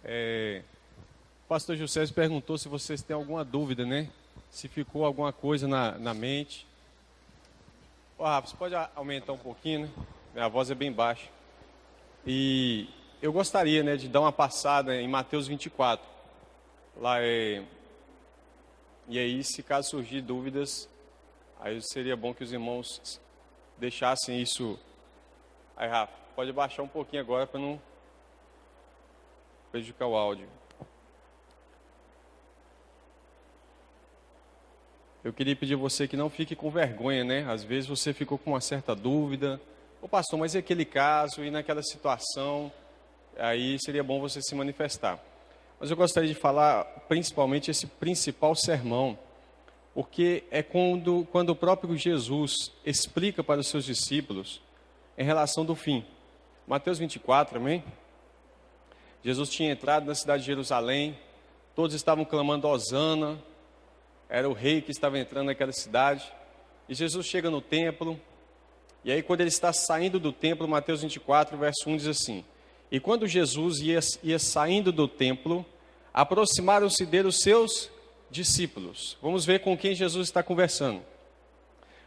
O pastor José perguntou se vocês têm alguma dúvida, né? Se ficou alguma coisa na mente. Ô, Rafa, você pode aumentar um pouquinho, né? Minha voz é bem baixa. E eu gostaria, né, de dar uma passada em Mateus 24. E aí, se caso surgir dúvidas, aí seria bom que os irmãos deixassem isso. Aí, Rafa, pode baixar um pouquinho agora para não prejudicar o áudio. Eu queria pedir a você que não fique com vergonha, né? Às vezes você ficou com uma certa dúvida. Ô pastor, mas e aquele caso, e naquela situação? Aí seria bom você se manifestar. Mas eu gostaria de falar principalmente esse principal sermão, porque é quando o próprio Jesus explica para os seus discípulos em relação do fim. Mateus 24, amém? Jesus tinha entrado na cidade de Jerusalém, todos estavam clamando hosana, era o rei que estava entrando naquela cidade, e Jesus chega no templo, e aí quando ele está saindo do templo, Mateus 24, verso 1 diz assim: e quando Jesus ia saindo do templo, aproximaram-se dele os seus discípulos. Vamos ver com quem Jesus está conversando,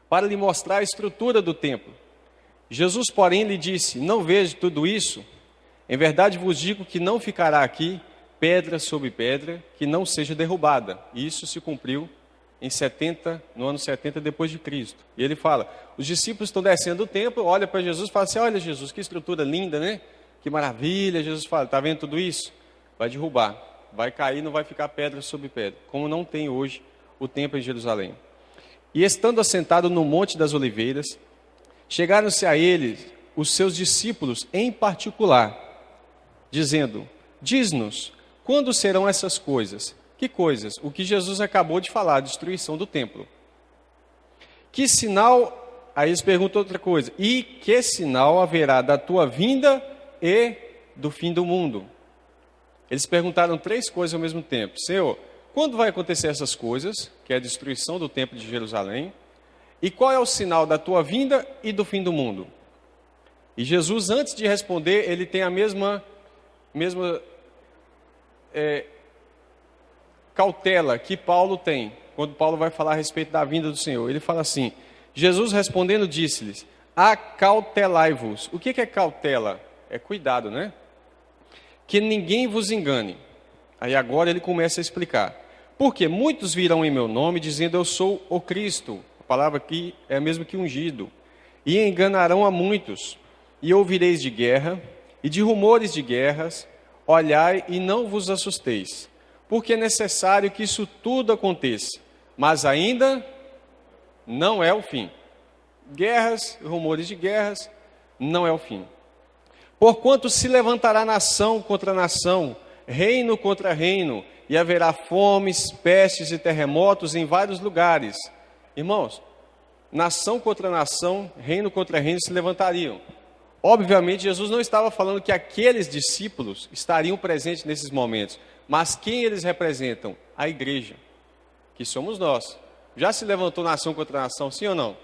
para lhe mostrar a estrutura do templo. Jesus, porém, lhe disse: não vejo tudo isso? Em verdade vos digo que não ficará aqui pedra sobre pedra que não seja derrubada. E isso se cumpriu no ano 70 depois de Cristo. E ele fala, os discípulos estão descendo do templo, olha para Jesus e fala assim: olha Jesus, que estrutura linda, né? Que maravilha. Jesus fala, está vendo tudo isso? Vai derrubar, vai cair, não vai ficar pedra sobre pedra, como não tem hoje o templo em Jerusalém. E estando assentado no Monte das Oliveiras, chegaram-se a ele os seus discípulos em particular, dizendo: diz-nos, quando serão essas coisas? Que coisas? O que Jesus acabou de falar, a destruição do templo. Que sinal, aí eles perguntam outra coisa, e que sinal haverá da tua vinda e do fim do mundo? Eles perguntaram três coisas ao mesmo tempo. Senhor, quando vai acontecer essas coisas, que é a destruição do templo de Jerusalém? E qual é o sinal da tua vinda e do fim do mundo? E Jesus, antes de responder, ele tem a mesma cautela que Paulo tem, quando Paulo vai falar a respeito da vinda do Senhor. Ele fala assim: Jesus respondendo disse-lhes: acautelai-vos. O que é cautela? É cuidado, né? Que ninguém vos engane. Aí agora ele começa a explicar. Porque muitos virão em meu nome dizendo eu sou o Cristo. A palavra aqui é a mesma que ungido. E enganarão a muitos. E ouvireis de guerra e de rumores de guerras. Olhai e não vos assusteis, porque é necessário que isso tudo aconteça, mas ainda não é o fim. Guerras, rumores de guerras, não é o fim. Porquanto se levantará nação contra nação, reino contra reino, e haverá fomes, pestes e terremotos em vários lugares. Irmãos, nação contra nação, reino contra reino se levantariam. Obviamente, Jesus não estava falando que aqueles discípulos estariam presentes nesses momentos, mas quem eles representam? A igreja, que somos nós. Já se levantou nação contra nação, sim ou não?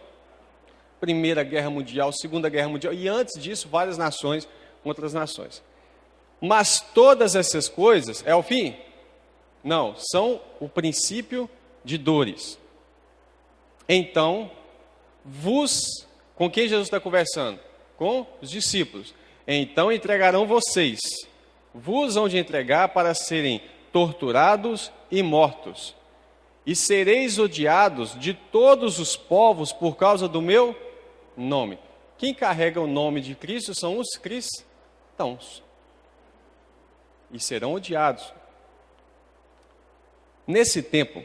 Primeira Guerra Mundial, Segunda Guerra Mundial, e antes disso, várias nações contra as nações. Mas todas essas coisas, é o fim? Não, são o princípio de dores. Então, com quem Jesus está conversando? Com os discípulos. Então entregarão vocês, vos hão de entregar para serem torturados e mortos. E sereis odiados de todos os povos por causa do meu nome. Quem carrega o nome de Cristo são os cristãos. E serão odiados. Nesse tempo,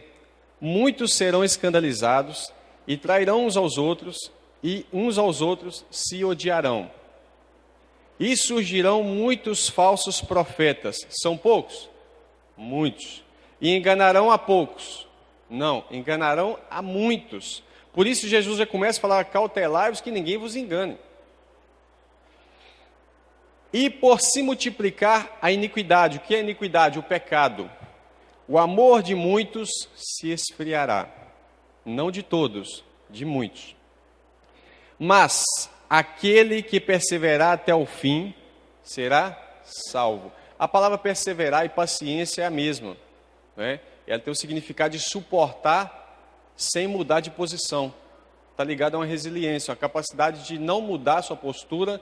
muitos serão escandalizados e trairão uns aos outros, e uns aos outros se odiarão. E surgirão muitos falsos profetas. São poucos? Muitos. E enganarão a poucos? Não, enganarão a muitos. Por isso Jesus já começa a falar: cautelai-vos que ninguém vos engane. E por se multiplicar a iniquidade. O que é iniquidade? O pecado. O amor de muitos se esfriará. Não de todos, de muitos. Mas aquele que perseverar até o fim será salvo. A palavra perseverar e paciência é a mesma, né? Ela tem o significado de suportar sem mudar de posição. Está ligado a uma resiliência, a capacidade de não mudar sua postura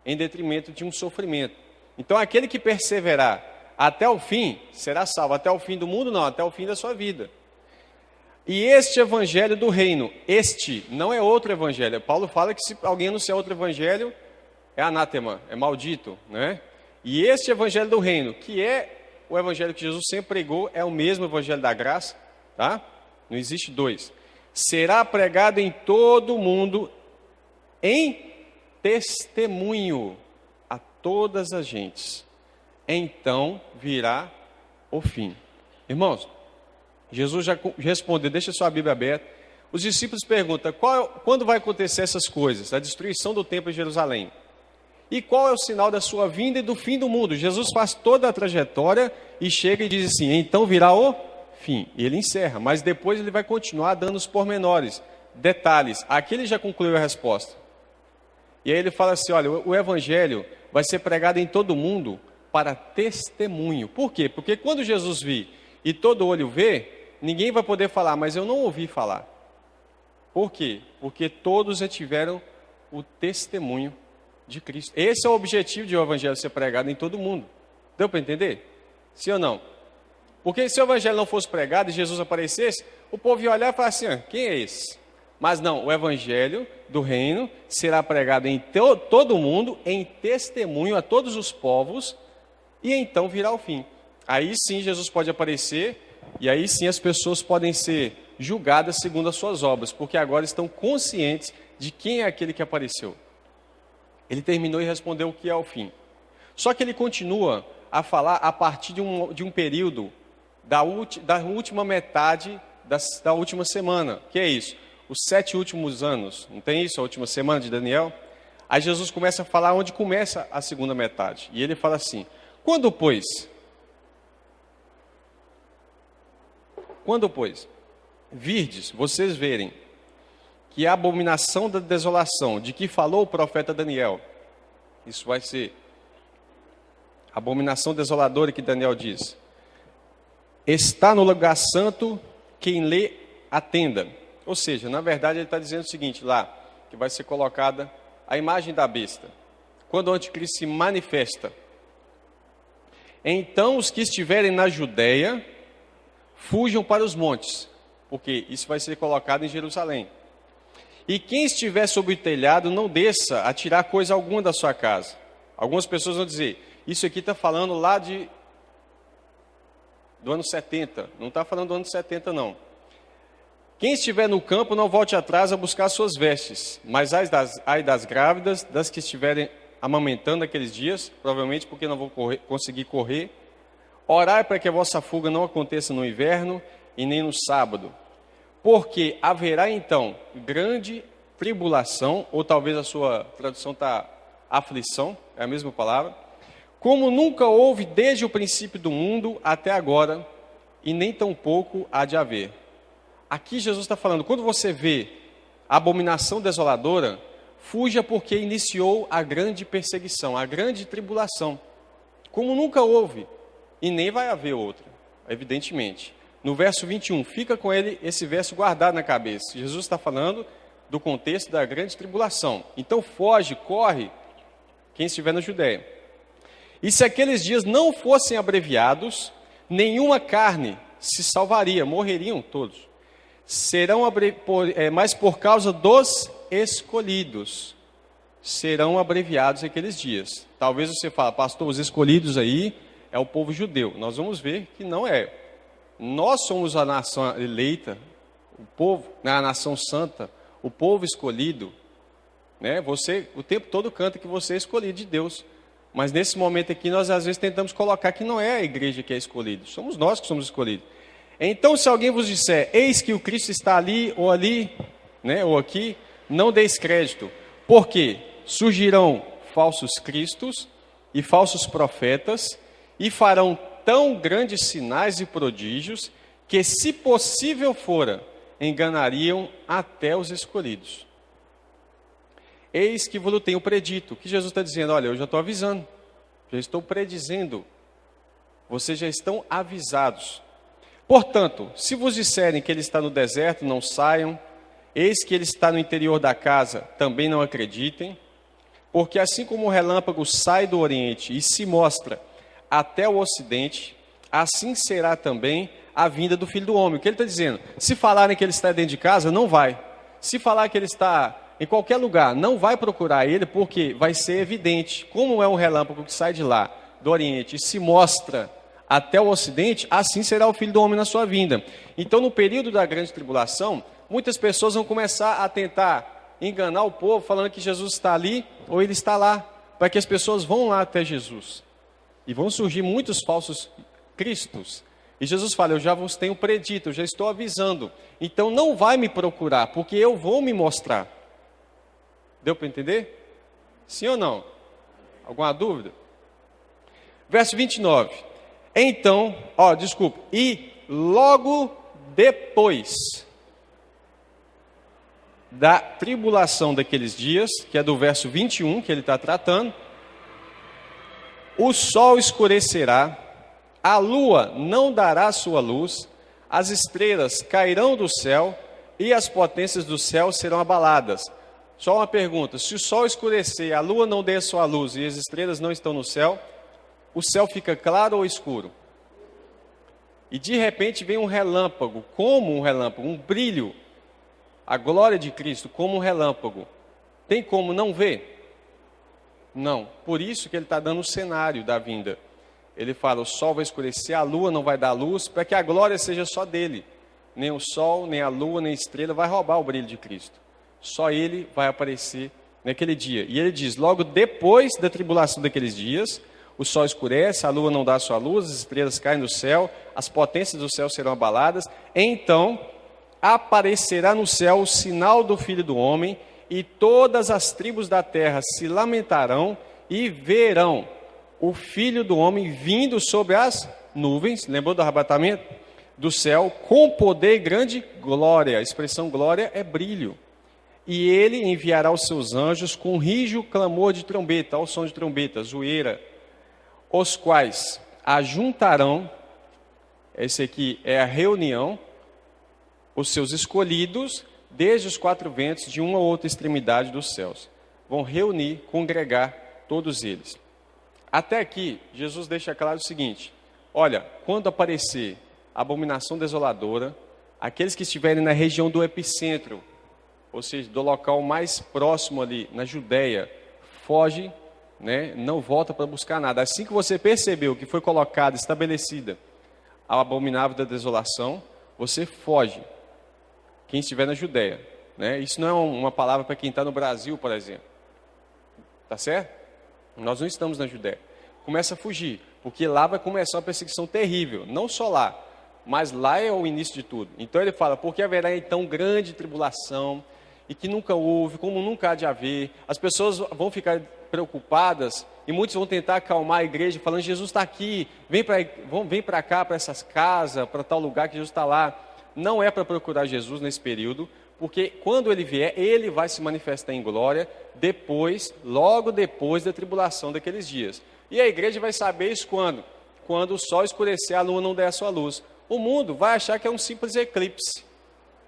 em detrimento de um sofrimento. Então, aquele que perseverar até o fim, será salvo. Até o fim do mundo, não, até o fim da sua vida. E este evangelho do reino, este não é outro evangelho. Paulo fala que se alguém anunciar outro evangelho, é anátema, é maldito, né? E este evangelho do reino, que é o evangelho que Jesus sempre pregou, é o mesmo evangelho da graça, tá? Não existe dois. Será pregado em todo o mundo em testemunho a todas as gentes. Então virá o fim. Irmãos, Jesus já respondeu, deixa sua Bíblia aberta. Os discípulos perguntam, quando vai acontecer essas coisas? A destruição do templo em Jerusalém. E qual é o sinal da sua vinda e do fim do mundo? Jesus faz toda a trajetória e chega e diz assim, então virá o fim. E ele encerra, mas depois ele vai continuar dando os pormenores, detalhes. Aqui ele já concluiu a resposta. E aí ele fala assim, olha, o evangelho vai ser pregado em todo mundo para testemunho. Por quê? Porque quando Jesus vir e todo olho vê, ninguém vai poder falar, mas eu não ouvi falar. Por quê? Porque todos já tiveram o testemunho de Cristo. Esse é o objetivo de o evangelho ser pregado em todo mundo. Deu para entender? Sim ou não? Porque se o evangelho não fosse pregado e Jesus aparecesse, o povo ia olhar e falar assim, quem é esse? Mas não, o evangelho do reino será pregado em todo mundo, em testemunho a todos os povos, e então virá o fim. Aí sim Jesus pode aparecer, e aí sim as pessoas podem ser julgadas segundo as suas obras, porque agora estão conscientes de quem é aquele que apareceu. Ele terminou e respondeu o que é o fim. Só que ele continua a falar a partir de um período da última metade da última semana. Que é isso? Os 7 últimos anos. Não tem isso? A última semana de Daniel? Aí Jesus começa a falar onde começa a segunda metade. E ele fala assim, quando, pois, virdes, vocês verem, que a abominação da desolação, de que falou o profeta Daniel, isso vai ser a abominação desoladora que Daniel diz, está no lugar santo, quem lê, atenda. Ou seja, na verdade ele está dizendo o seguinte lá, que vai ser colocada a imagem da besta, quando o anticristo se manifesta. Então os que estiverem na Judeia, fujam para os montes, porque isso vai ser colocado em Jerusalém. E quem estiver sobre o telhado, não desça a tirar coisa alguma da sua casa. Algumas pessoas vão dizer, isso aqui está falando lá do ano 70. Não está falando do ano 70, não. Quem estiver no campo, não volte atrás a buscar suas vestes. Mas ai das grávidas, das que estiverem amamentando naqueles dias, provavelmente porque não vão conseguir correr. Orai para que a vossa fuga não aconteça no inverno e nem no sábado. Porque haverá então grande tribulação, ou talvez a sua tradução está aflição, é a mesma palavra, como nunca houve desde o princípio do mundo até agora, e nem tampouco há de haver. Aqui Jesus está falando, quando você vê a abominação desoladora, fuja porque iniciou a grande perseguição, a grande tribulação, como nunca houve, e nem vai haver outra, evidentemente. No verso 21, fica com esse verso guardado na cabeça. Jesus está falando do contexto da grande tribulação. Então foge, corre, quem estiver na Judéia. E se aqueles dias não fossem abreviados, nenhuma carne se salvaria, morreriam todos. Mas por causa dos escolhidos, serão abreviados aqueles dias. Talvez você fale, pastor, os escolhidos aí é o povo judeu. Nós vamos ver que não é. Nós somos a nação eleita, o povo, a nação santa, o povo escolhido, né? Você o tempo todo canta que você é escolhido de Deus, mas nesse momento aqui nós às vezes tentamos colocar que não é a igreja que é escolhida, somos nós que somos escolhidos. Então se alguém vos disser, eis que o Cristo está ali, né, ou aqui, não deis crédito, porque surgirão falsos cristos e falsos profetas e farão tão grandes sinais e prodígios, que se possível fora, enganariam até os escolhidos. Eis que vos tenho predito. O que Jesus está dizendo? Olha, eu já estou avisando, já estou predizendo Vocês já estão avisados. Portanto, se vos disserem que ele está no deserto, não saiam. Eis que ele está no interior da casa, também não acreditem. Porque assim como o relâmpago sai do oriente e se mostra até o ocidente, assim será também a vinda do Filho do Homem. O que ele está dizendo? Se falarem que ele está dentro de casa, não vai. Se falar que ele está em qualquer lugar, não vai procurar ele, porque vai ser evidente. Como é um relâmpago que sai de lá, do oriente, e se mostra até o ocidente, assim será o Filho do Homem na sua vinda. Então, no período da grande tribulação, muitas pessoas vão começar a tentar enganar o povo, falando que Jesus está ali ou ele está lá, para que as pessoas vão lá até Jesus. E vão surgir muitos falsos cristos. E Jesus fala, eu já vos tenho predito, eu já estou avisando. Então não vai me procurar, porque eu vou me mostrar. Deu para entender? Sim ou não? Alguma dúvida? Verso 29. Então, e logo depois da tribulação daqueles dias, que é do verso 21 que ele está tratando, o sol escurecerá, a lua não dará sua luz, as estrelas cairão do céu e as potências do céu serão abaladas. Só uma pergunta, se o sol escurecer, a lua não der sua luz e as estrelas não estão no céu, o céu fica claro ou escuro? E de repente vem um relâmpago, como um relâmpago, um brilho, a glória de Cristo como um relâmpago. Tem como não ver? Não. Por isso que ele está dando o cenário da vinda. Ele fala, o sol vai escurecer, a lua não vai dar luz, para que a glória seja só dele. Nem o sol, nem a lua, nem a estrela vai roubar o brilho de Cristo. Só ele vai aparecer naquele dia. E ele diz, logo depois da tribulação daqueles dias, o sol escurece, a lua não dá sua luz, as estrelas caem do céu, as potências do céu serão abaladas. Então aparecerá no céu o sinal do Filho do Homem, e todas as tribos da terra se lamentarão e verão o Filho do Homem vindo sobre as nuvens, lembrou do arrebatamento? Do céu, com poder e grande glória. A expressão glória é brilho. E ele enviará os seus anjos com rijo clamor de trombeta, ao som de trombeta, zoeira, os quais ajuntarão, esse aqui é a reunião, os seus escolhidos, desde os quatro ventos, de uma ou outra extremidade dos céus. Vão reunir, congregar todos eles. Até aqui, Jesus deixa claro o seguinte, olha, quando aparecer a abominação desoladora, aqueles que estiverem na região do epicentro, ou seja, do local mais próximo ali, na Judéia, foge, né? Não volta para buscar nada. Assim que você percebeu que foi colocada, estabelecida a abominável da desolação, você foge. Quem estiver na Judéia, né? Isso não é uma palavra para quem está no Brasil, por exemplo. Tá certo? Nós não estamos na Judéia. Começa a fugir, porque lá vai começar uma perseguição terrível. Não só lá, mas lá é o início de tudo. Então ele fala, porque haverá então grande tribulação, e que nunca houve, como nunca há de haver. As pessoas vão ficar preocupadas, e muitos vão tentar acalmar a igreja, falando, Jesus está aqui, vem para cá, para essas casas, para tal lugar que Jesus está lá. Não é para procurar Jesus nesse período, porque quando ele vier, ele vai se manifestar em glória, logo depois da tribulação daqueles dias. E a igreja vai saber isso quando? Quando o sol escurecer, a lua não der a sua luz. O mundo vai achar que é um simples eclipse,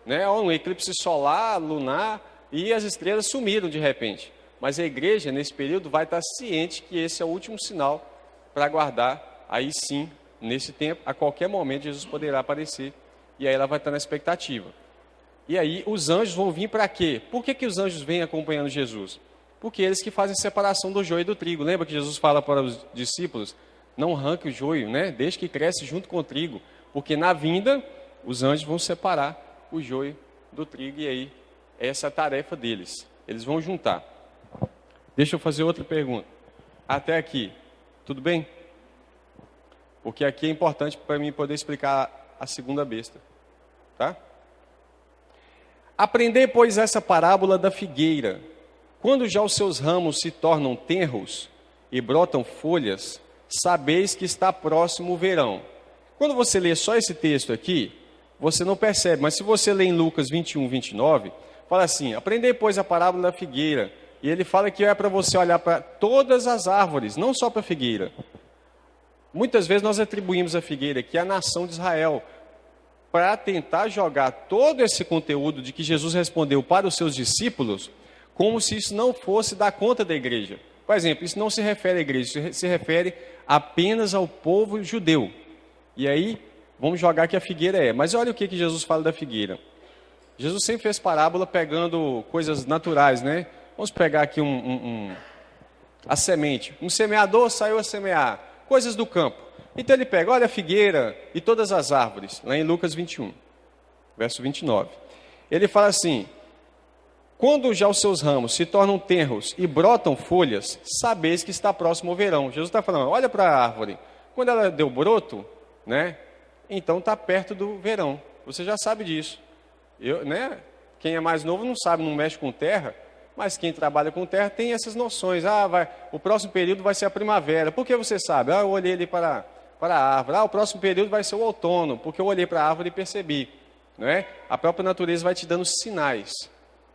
né? Um eclipse solar, lunar, e as estrelas sumiram de repente. Mas a igreja, nesse período, vai estar ciente que esse é o último sinal para aguardar. Aí sim, nesse tempo, a qualquer momento, Jesus poderá aparecer. E aí ela vai estar na expectativa. E aí os anjos vão vir para quê? Por que os anjos vêm acompanhando Jesus? Porque eles que fazem separação do joio e do trigo. Lembra que Jesus fala para os discípulos? Não arranque o joio, né? Deixe que cresce junto com o trigo. Porque na vinda, os anjos vão separar o joio do trigo. E aí, essa é a tarefa deles. Eles vão juntar. Deixa eu fazer outra pergunta. Até aqui, tudo bem? Porque aqui é importante para mim poder explicar a segunda besta, tá? Aprendei, pois, essa parábola da figueira. Quando já os seus ramos se tornam tenros e brotam folhas, sabeis que está próximo o verão. Quando você lê só esse texto aqui, você não percebe, mas se você lê em Lucas 21, 29, fala assim, aprendei, pois, a parábola da figueira. E ele fala que é para você olhar para todas as árvores, não só para a figueira. Muitas vezes nós atribuímos a figueira aqui à nação de Israel, para tentar jogar todo esse conteúdo de que Jesus respondeu para os seus discípulos, como se isso não fosse dar conta da igreja. Por exemplo, isso não se refere à igreja, isso se refere apenas ao povo judeu. E aí, vamos jogar que a figueira é. Mas olha o que Jesus fala da figueira. Jesus sempre fez parábola pegando coisas naturais, né? Vamos pegar aqui a semente. Um semeador saiu a semear coisas do campo. Então ele pega, olha a figueira e todas as árvores, lá em Lucas 21, verso 29. Ele fala assim: quando já os seus ramos se tornam tenros e brotam folhas, sabeis que está próximo o verão. Jesus está falando, olha para a árvore. Quando ela deu broto, né? Então está perto do verão. Você já sabe disso. Né? Quem é mais novo não sabe, não mexe com terra, mas quem trabalha com terra tem essas noções. O próximo período vai ser a primavera. Por que você sabe? Eu olhei ali para a árvore. O próximo período vai ser o outono, porque eu olhei para a árvore e percebi. Não é? A própria natureza vai te dando sinais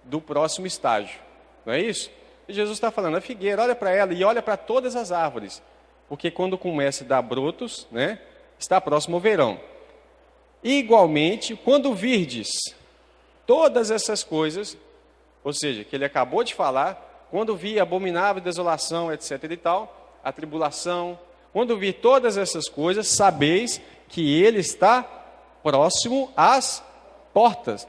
do próximo estágio. Não é isso? E Jesus está falando, a figueira, olha para ela e olha para todas as árvores. Porque quando começa a dar brotos, né, está próximo ao verão. Igualmente, quando virdes todas essas coisas, ou seja, que ele acabou de falar, quando vir abominável desolação, etc. e tal, a tribulação, quando vir todas essas coisas, sabeis que ele está próximo às portas.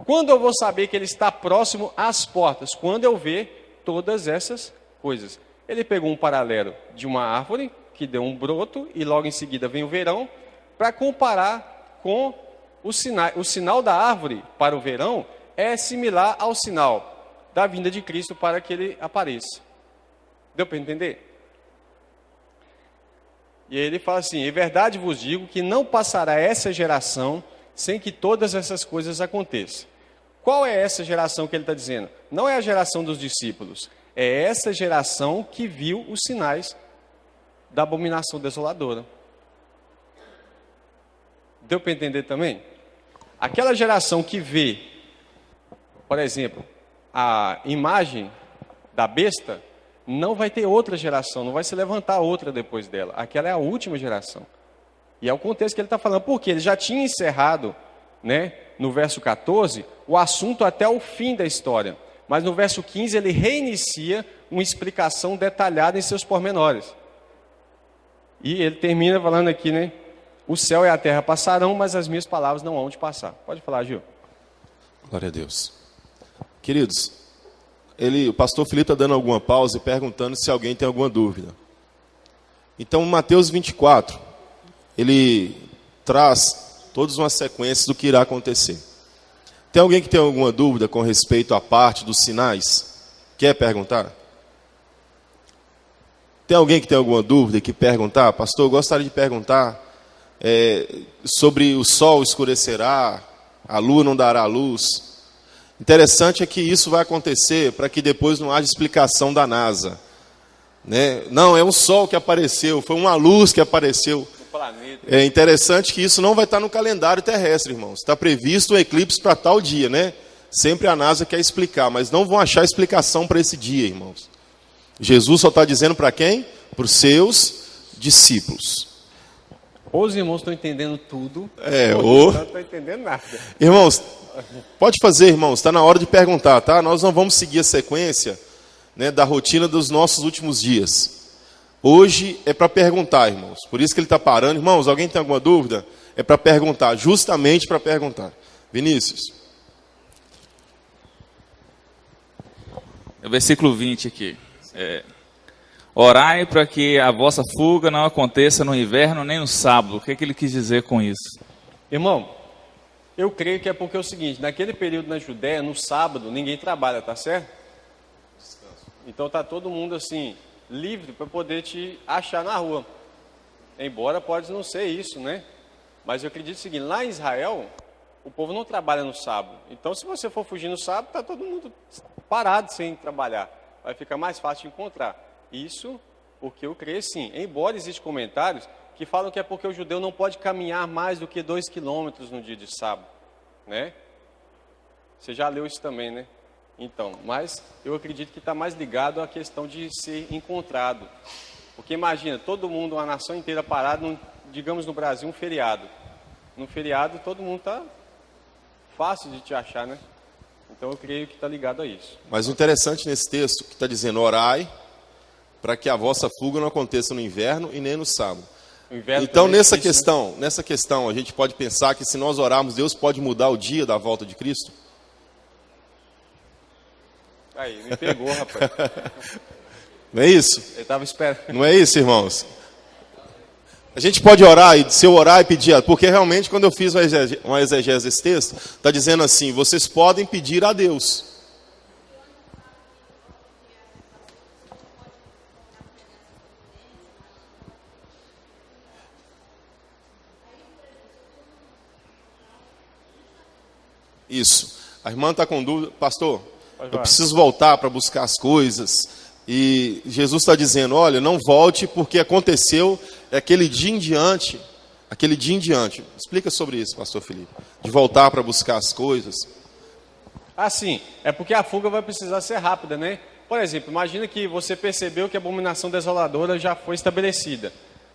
Quando eu vou saber que ele está próximo às portas? Quando eu ver todas essas coisas. Ele pegou um paralelo de uma árvore, que deu um broto, e logo em seguida vem o verão, para comparar com o sinal da árvore para o verão é similar ao sinal da vinda de Cristo para que ele apareça. Deu para entender? E aí ele fala assim, em verdade vos digo que não passará essa geração sem que todas essas coisas aconteçam. Qual é essa geração que ele está dizendo? Não é a geração dos discípulos, é essa geração que viu os sinais da abominação desoladora. Deu para entender também? Aquela geração que vê, por exemplo, a imagem da besta, não vai ter outra geração, não vai se levantar outra depois dela. Aquela é a última geração. E é o contexto que ele está falando, porque ele já tinha encerrado, né, no verso 14, o assunto até o fim da história. Mas no verso 15 ele reinicia uma explicação detalhada em seus pormenores. E ele termina falando aqui, né? O céu e a terra passarão, mas as minhas palavras não hão de passar. Pode falar, Gil. Glória a Deus. Queridos, o pastor Felipe está dando alguma pausa e perguntando se alguém tem alguma dúvida. Então, Mateus 24, ele traz todas uma sequência do que irá acontecer. Tem alguém que tem alguma dúvida com respeito à parte dos sinais? Quer perguntar? Tem alguém que tem alguma dúvida e que perguntar? Pastor, eu gostaria de perguntar sobre o sol escurecerá, a lua não dará luz. Interessante é que isso vai acontecer para que depois não haja explicação da NASA. Né? Não, é um sol que apareceu, foi uma luz que apareceu. É interessante que isso não vai estar no calendário terrestre, irmãos. Está previsto um eclipse para tal dia, né? Sempre a NASA quer explicar, mas não vão achar explicação para esse dia, irmãos. Jesus só está dizendo para quem? Para os seus discípulos. Os irmãos estão entendendo tudo, não estão entendendo nada. Irmãos, pode fazer, irmãos, está na hora de perguntar, tá? Nós não vamos seguir a sequência, né, da rotina dos nossos últimos dias. Hoje é para perguntar, irmãos. Por isso que ele está parando. Irmãos, alguém tem alguma dúvida? É para perguntar, justamente para perguntar. Vinícius. É o versículo 20 aqui. Orai para que a vossa fuga não aconteça no inverno nem no sábado. O que ele quis dizer com isso? Irmão, eu creio que é porque é o seguinte, naquele período na Judéia, no sábado, ninguém trabalha, tá certo? Então está todo mundo assim, livre para poder te achar na rua. Embora pode não ser isso, né? Mas eu acredito o seguinte, lá em Israel, o povo não trabalha no sábado. Então se você for fugir no sábado, está todo mundo parado sem trabalhar. Vai ficar mais fácil de encontrar. Isso porque eu creio sim. Embora existam comentários que falam que é porque o judeu não pode caminhar mais do que 2 quilômetros no dia de sábado, né? Você já leu isso também, né? Então, mas eu acredito que está mais ligado à questão de ser encontrado. Porque imagina, todo mundo, uma nação inteira parada, digamos no Brasil, um feriado. No feriado, todo mundo está fácil de te achar, né? Então eu creio que está ligado a isso. Mas o interessante nesse texto, que está dizendo, orai, para que a vossa fuga não aconteça no inverno e nem no sábado. Então, nessa questão, a gente pode pensar que se nós orarmos, Deus pode mudar o dia da volta de Cristo? Aí, me pegou, rapaz. Não é isso? Eu estava esperando. Não é isso, irmãos? A gente pode orar, e se eu orar e pedir, porque realmente quando eu fiz uma exegese desse texto, está dizendo assim, vocês podem pedir a Deus. Isso. A irmã está com dúvida. Pastor, eu preciso voltar para buscar as coisas. E Jesus está dizendo, olha, não volte porque aconteceu aquele dia em diante. Aquele dia em diante. Explica sobre isso, pastor Felipe. De voltar para buscar as coisas. Sim. É porque a fuga vai precisar ser rápida, né? Por exemplo, imagina que você percebeu que a abominação desoladora já foi estabelecida.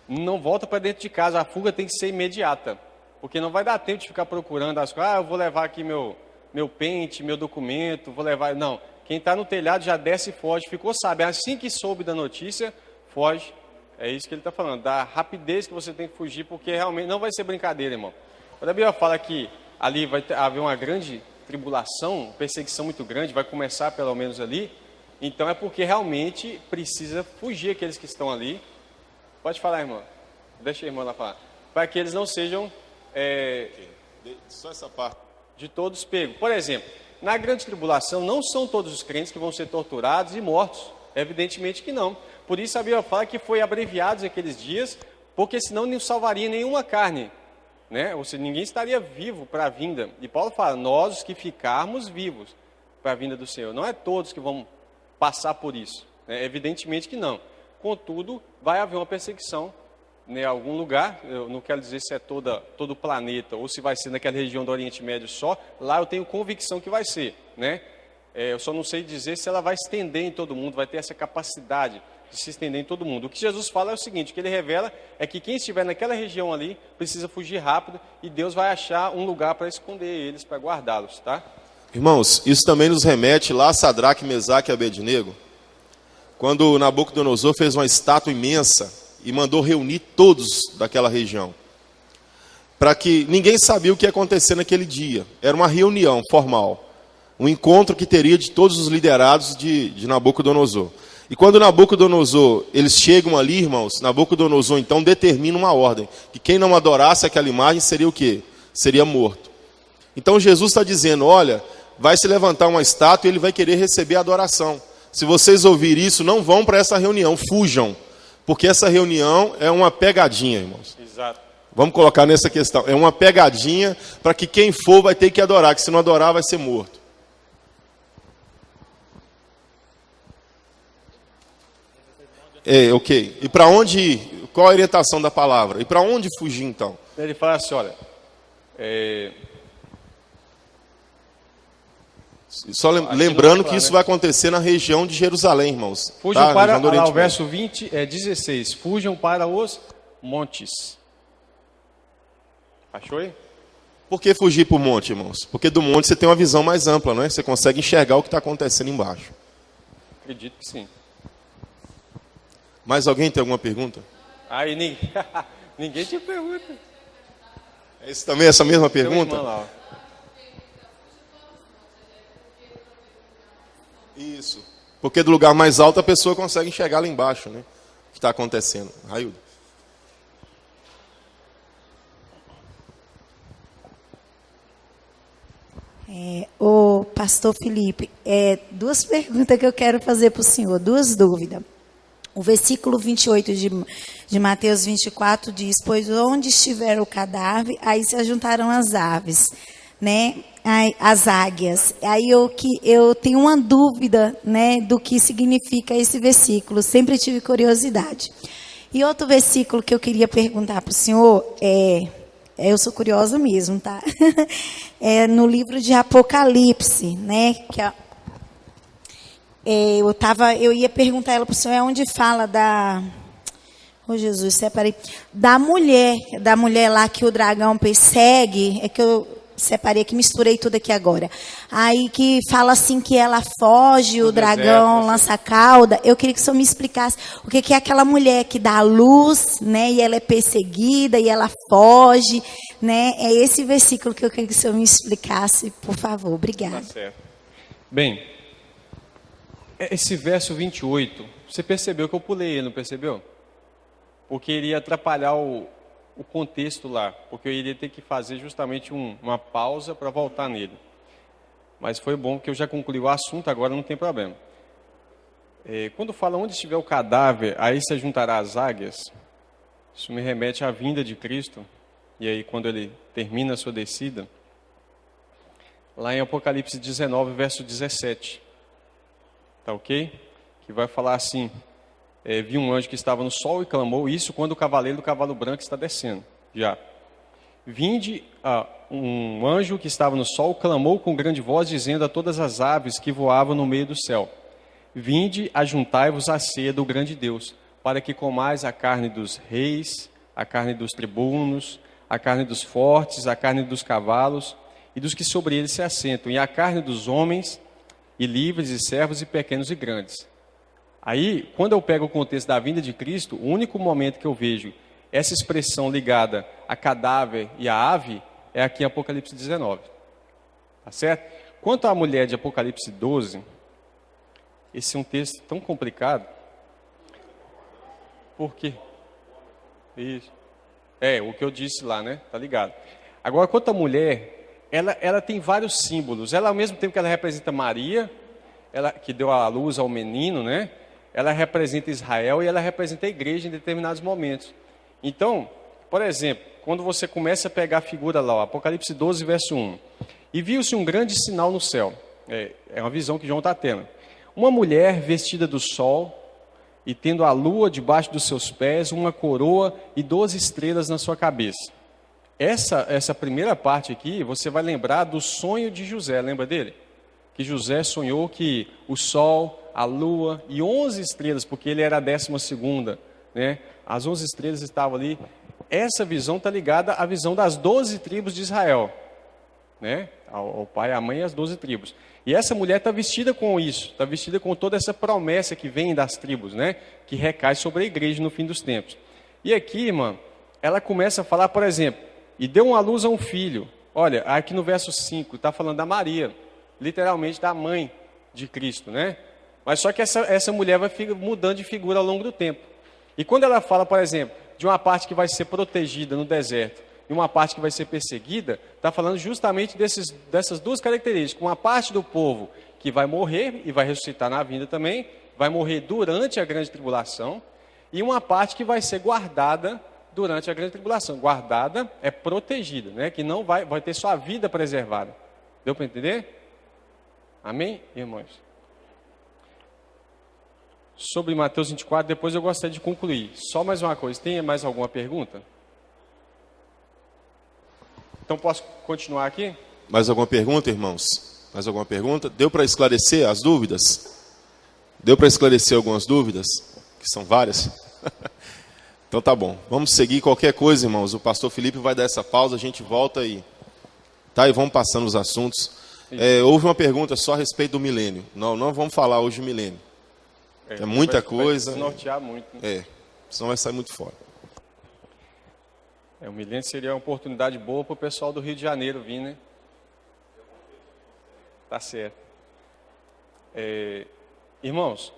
Não volta para dentro de casa. A fuga tem que ser imediata. Porque não vai dar tempo de ficar procurando as coisas. Eu vou levar aqui meu pente, meu documento, vou levar... Não, quem está no telhado já desce e foge. Ficou sabendo, assim que soube da notícia, foge. É isso que ele está falando, da rapidez que você tem que fugir, porque realmente não vai ser brincadeira, irmão. Quando a Bíblia fala que ali vai haver uma grande tribulação, perseguição muito grande, vai começar pelo menos ali, então é porque realmente precisa fugir aqueles que estão ali. Pode falar, irmão. Deixa a irmã lá falar. Para que eles não sejam... Só essa parte. De todos pegos. Por exemplo, na grande tribulação não são todos os crentes que vão ser torturados e mortos. Evidentemente que não. Por isso a Bíblia fala que foi abreviados aqueles dias, porque senão não salvaria nenhuma carne, né? Ou seja, ninguém estaria vivo para a vinda. E Paulo fala, nós os que ficarmos vivos para a vinda do Senhor. Não é todos que vão passar por isso, né? Evidentemente que não. Contudo, vai haver uma perseguição em algum lugar, eu não quero dizer se é todo o planeta ou se vai ser naquela região do Oriente Médio só, lá eu tenho convicção que vai ser, né? Eu só não sei dizer se ela vai estender em todo mundo, vai ter essa capacidade de se estender em todo mundo. O que Jesus fala é o seguinte, o que ele revela é que quem estiver naquela região ali precisa fugir rápido e Deus vai achar um lugar para esconder eles, para guardá-los, tá? Irmãos, isso também nos remete lá a Sadraque, Mesaque e Abednego, quando Nabucodonosor fez uma estátua imensa e mandou reunir todos daquela região, para que ninguém sabia o que ia acontecer naquele dia. Era uma reunião formal, um encontro que teria de todos os liderados de Nabucodonosor. E quando Nabucodonosor, eles chegam ali, irmãos, Nabucodonosor então determina uma ordem, que quem não adorasse aquela imagem seria o quê? Seria morto. Então Jesus está dizendo, olha, vai se levantar uma estátua e ele vai querer receber a adoração. Se vocês ouvirem isso, não vão para essa reunião, fujam. Porque essa reunião é uma pegadinha, irmãos. Exato. Vamos colocar nessa questão. É uma pegadinha para que quem for vai ter que adorar, que se não adorar vai ser morto. Ok. E para onde ir? Qual a orientação da palavra? E para onde fugir então? Ele fala assim, olha... Só lembrando que isso vai acontecer na região de Jerusalém, irmãos. Fujam para o verso 16. Fujam para os montes. Achou aí? Por que fugir para o monte, irmãos? Porque do monte você tem uma visão mais ampla, não é? Você consegue enxergar o que está acontecendo embaixo. Acredito que sim. Mais alguém tem alguma pergunta? Aí ninguém te pergunta. É isso também, essa mesma pergunta? Lá, isso. Porque do lugar mais alto a pessoa consegue enxergar lá embaixo, né? O que está acontecendo. Raildo. O pastor Felipe, duas perguntas que eu quero fazer para o senhor, duas dúvidas. O versículo 28 de Mateus 24 diz, pois onde estiver o cadáver, aí se ajuntarão as aves, né? As águias. Aí eu tenho uma dúvida, né, do que significa esse versículo, sempre tive curiosidade. E outro versículo que eu queria perguntar para o senhor, eu sou curiosa mesmo, tá? É no livro de Apocalipse, né, que eu ia perguntar ela para o senhor, onde fala Oh, Jesus, separei. Da mulher lá que o dragão persegue, é que eu separei aqui, misturei tudo aqui agora. Aí que fala assim que ela foge, o dragão lança a cauda. Eu queria que o senhor me explicasse o que é aquela mulher que dá a luz, né? E ela é perseguida e ela foge, né? É esse versículo que eu queria que o senhor me explicasse, por favor. Obrigada. Tá certo. Bem, esse verso 28, você percebeu que eu pulei ele, não percebeu? Porque iria atrapalhar o contexto lá, porque eu iria ter que fazer justamente uma pausa para voltar nele. Mas foi bom que eu já concluí o assunto, agora não tem problema. Quando fala onde estiver o cadáver, aí se juntará as águias, isso me remete à vinda de Cristo, e aí quando ele termina a sua descida, lá em Apocalipse 19, verso 17, tá ok? Que vai falar assim: vi um anjo que estava no sol e clamou, isso quando o cavaleiro do cavalo branco está descendo, já. Vinde, um anjo que estava no sol clamou com grande voz, dizendo a todas as aves que voavam no meio do céu: vinde, ajuntai-vos à ceia do grande Deus, para que comais a carne dos reis, a carne dos tribunos, a carne dos fortes, a carne dos cavalos e dos que sobre eles se assentam, e a carne dos homens, e livres, e servos, e pequenos e grandes. Aí, quando eu pego o contexto da vinda de Cristo, o único momento que eu vejo essa expressão ligada a cadáver e a ave é aqui em Apocalipse 19. Tá certo? Quanto à mulher de Apocalipse 12, esse é um texto tão complicado. Por quê? Isso. O que eu disse lá, né? Tá ligado? Agora, quanto à mulher, ela tem vários símbolos. Ela, ao mesmo tempo que ela representa Maria, ela que deu a luz ao menino, né? Ela representa Israel e ela representa a igreja em determinados momentos. Então, por exemplo, quando você começa a pegar a figura lá, Apocalipse 12, verso 1. E viu-se um grande sinal no céu. É uma visão que João está tendo. Uma mulher vestida do sol e tendo a lua debaixo dos seus pés, uma coroa e 12 estrelas na sua cabeça. Essa primeira parte aqui, você vai lembrar do sonho de José, lembra dele? Que José sonhou que o sol, a lua e 11 estrelas, porque ele era a 12ª, né? As 11 estrelas estavam ali. Essa visão está ligada à visão das 12 tribos de Israel, né? Ao pai, à mãe e as 12 tribos. E essa mulher está vestida com isso, está vestida com toda essa promessa que vem das tribos, né? Que recai sobre a igreja no fim dos tempos. E aqui, irmã, ela começa a falar, por exemplo, e deu uma luz a um filho. Olha, aqui no verso 5, está falando da Maria, literalmente da mãe de Cristo, né? Mas só que essa mulher vai mudando de figura ao longo do tempo. E quando ela fala, por exemplo, de uma parte que vai ser protegida no deserto e uma parte que vai ser perseguida, está falando justamente dessas duas características. Uma parte do povo que vai morrer e vai ressuscitar na vinda também, vai morrer durante a grande tribulação, e uma parte que vai ser guardada durante a grande tribulação. Guardada é protegida, né? Que não vai ter sua vida preservada. Deu para entender? Amém, irmãos? Sobre Mateus 24, depois eu gostaria de concluir. Só mais uma coisa, tem mais alguma pergunta? Então posso continuar aqui? Mais alguma pergunta, irmãos? Mais alguma pergunta? Deu para esclarecer as dúvidas? Deu para esclarecer algumas dúvidas? Que são várias? Então tá bom. Vamos seguir qualquer coisa, irmãos. O pastor Felipe vai dar essa pausa, a gente volta aí. Tá, e vamos passando os assuntos. Houve uma pergunta só a respeito do milênio. Não vamos falar hoje de milênio. É muita coisa. Vai nortear muito. Né? Senão vai sair muito fora. O milênio seria uma oportunidade boa para o pessoal do Rio de Janeiro vir, né? Tá certo. Irmãos,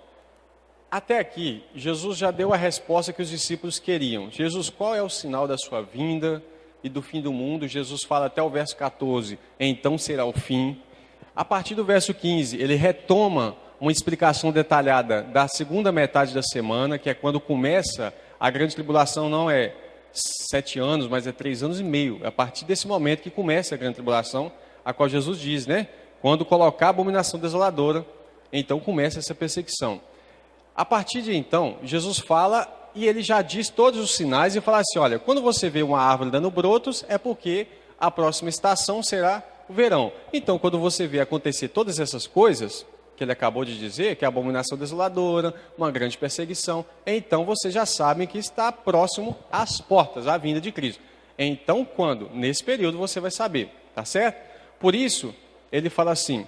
até aqui, Jesus já deu a resposta que os discípulos queriam. Jesus, qual é o sinal da sua vinda e do fim do mundo? Jesus fala até o verso 14, então será o fim. A partir do verso 15, ele retoma uma explicação detalhada da segunda metade da semana, que é quando começa a grande tribulação. Não é 7 anos, mas é 3 anos e meio. É a partir desse momento que começa a grande tribulação, a qual Jesus diz, né? Quando colocar a abominação desoladora, então começa essa perseguição. A partir de então, Jesus fala e ele já diz todos os sinais e fala assim, olha, quando você vê uma árvore dando brotos, é porque a próxima estação será o verão. Então, quando você vê acontecer todas essas coisas, que ele acabou de dizer, que é a abominação desoladora, uma grande perseguição, então vocês já sabem que está próximo às portas, à vinda de Cristo. Então, quando? Nesse período você vai saber, tá certo? Por isso, ele fala assim,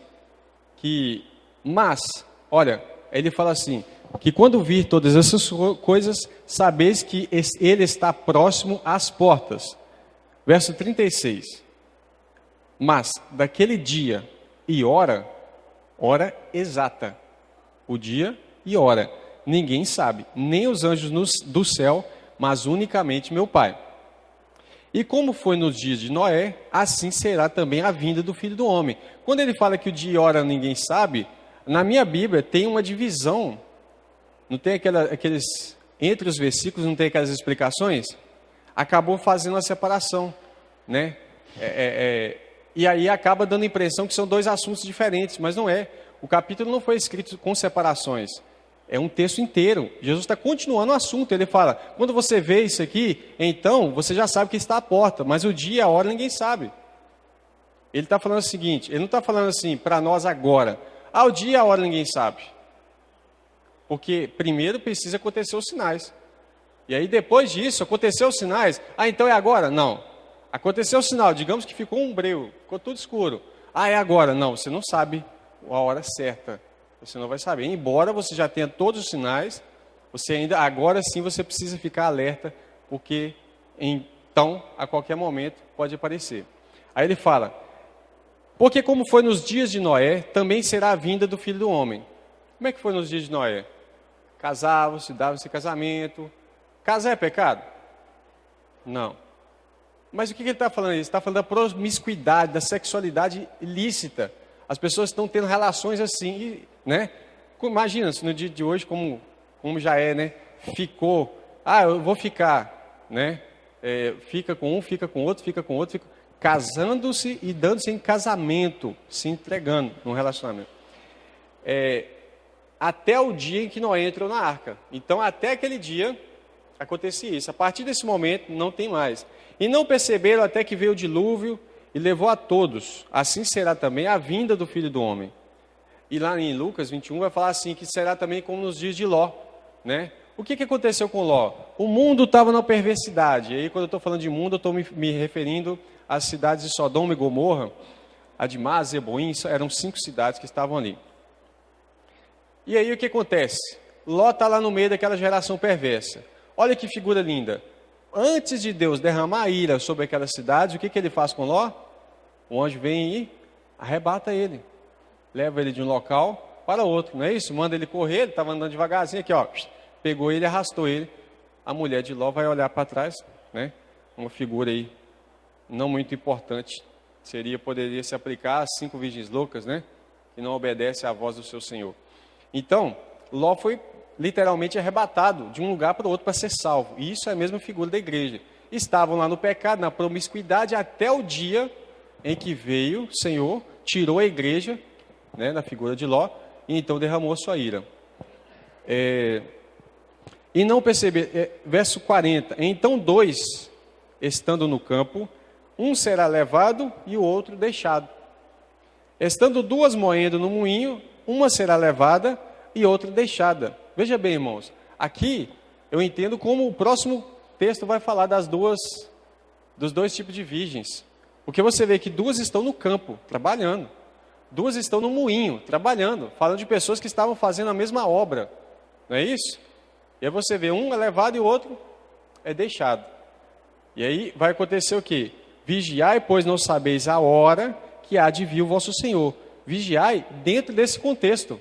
ele fala assim, que quando vir todas essas coisas, sabeis que ele está próximo às portas. Verso 36. Mas daquele dia e hora exata, o dia e hora, ninguém sabe, nem os anjos do céu, mas unicamente meu Pai. E como foi nos dias de Noé, assim será também a vinda do Filho do Homem. Quando ele fala que o dia e hora ninguém sabe, na minha Bíblia tem uma divisão, não tem entre os versículos, não tem aquelas explicações? Acabou fazendo a separação, né? E aí acaba dando a impressão que são dois assuntos diferentes, mas não é. O capítulo não foi escrito com separações. É um texto inteiro. Jesus está continuando o assunto. Ele fala, quando você vê isso aqui, então você já sabe que está à porta, mas o dia e a hora ninguém sabe. Ele está falando o seguinte, ele não está falando assim, para nós agora. O dia e a hora ninguém sabe. Porque primeiro precisa acontecer os sinais. E aí depois disso, aconteceu os sinais, então é agora? Não. Aconteceu o sinal, digamos que ficou um breu, ficou tudo escuro. É agora? Não, você não sabe a hora certa. Você não vai saber. Embora você já tenha todos os sinais, agora sim você precisa ficar alerta, porque então, a qualquer momento, pode aparecer. Aí ele fala, porque como foi nos dias de Noé, também será a vinda do Filho do Homem. Como é que foi nos dias de Noé? Casavam-se, davam-se casamento. Casar é pecado? Não. Mas o que ele está falando? Ele está falando da promiscuidade, da sexualidade ilícita. As pessoas estão tendo relações assim, né? Imagina se no dia de hoje, como já é, né? Ficou, eu vou ficar, né? Fica com um, fica com outro, casando-se e dando-se em casamento, se entregando num relacionamento. Até o dia em que Noé entrou na arca. Então, até aquele dia, acontecia isso. A partir desse momento, não tem mais. E não perceberam até que veio o dilúvio e levou a todos. Assim será também a vinda do Filho do Homem. E lá em Lucas 21 vai falar assim, que será também como nos dias de Ló, né? O que aconteceu com Ló? O mundo estava na perversidade. E aí, quando eu estou falando de mundo, eu estou me referindo às cidades de Sodoma e Gomorra, Admá, Zeboim, eram 5 cidades que estavam ali. E aí o que acontece? Ló está lá no meio daquela geração perversa. Olha que figura linda. Antes de Deus derramar a ira sobre aquela cidade, o que ele faz com Ló? O anjo vem e arrebata ele. Leva ele de um local para outro, não é isso? Manda ele correr, ele estava andando devagarzinho aqui, pegou ele e arrastou ele. A mulher de Ló vai olhar para trás, né? Uma figura aí não muito importante. Poderia se aplicar às 5 virgens loucas, né? Que não obedecem à voz do seu Senhor. Então, Ló foi literalmente arrebatado de um lugar para o outro para ser salvo. E isso é a mesma figura da igreja. Estavam lá no pecado, na promiscuidade, até o dia em que veio o Senhor, tirou a igreja, né, na figura de Ló, e então derramou a sua ira. E não perceber, verso 40, então 2, estando no campo, um será levado e o outro deixado. Estando 2 moendo no moinho, uma será levada e outra deixada. Veja bem, irmãos, aqui eu entendo como o próximo texto vai falar dos 2 tipos de virgens. Porque você vê que 2 estão no campo, trabalhando. 2 estão no moinho, trabalhando. Falando de pessoas que estavam fazendo a mesma obra. Não é isso? E aí você vê, um é levado e o outro é deixado. E aí vai acontecer o quê? Vigiai, pois não sabeis a hora que há de vir o vosso Senhor. Vigiai dentro desse contexto.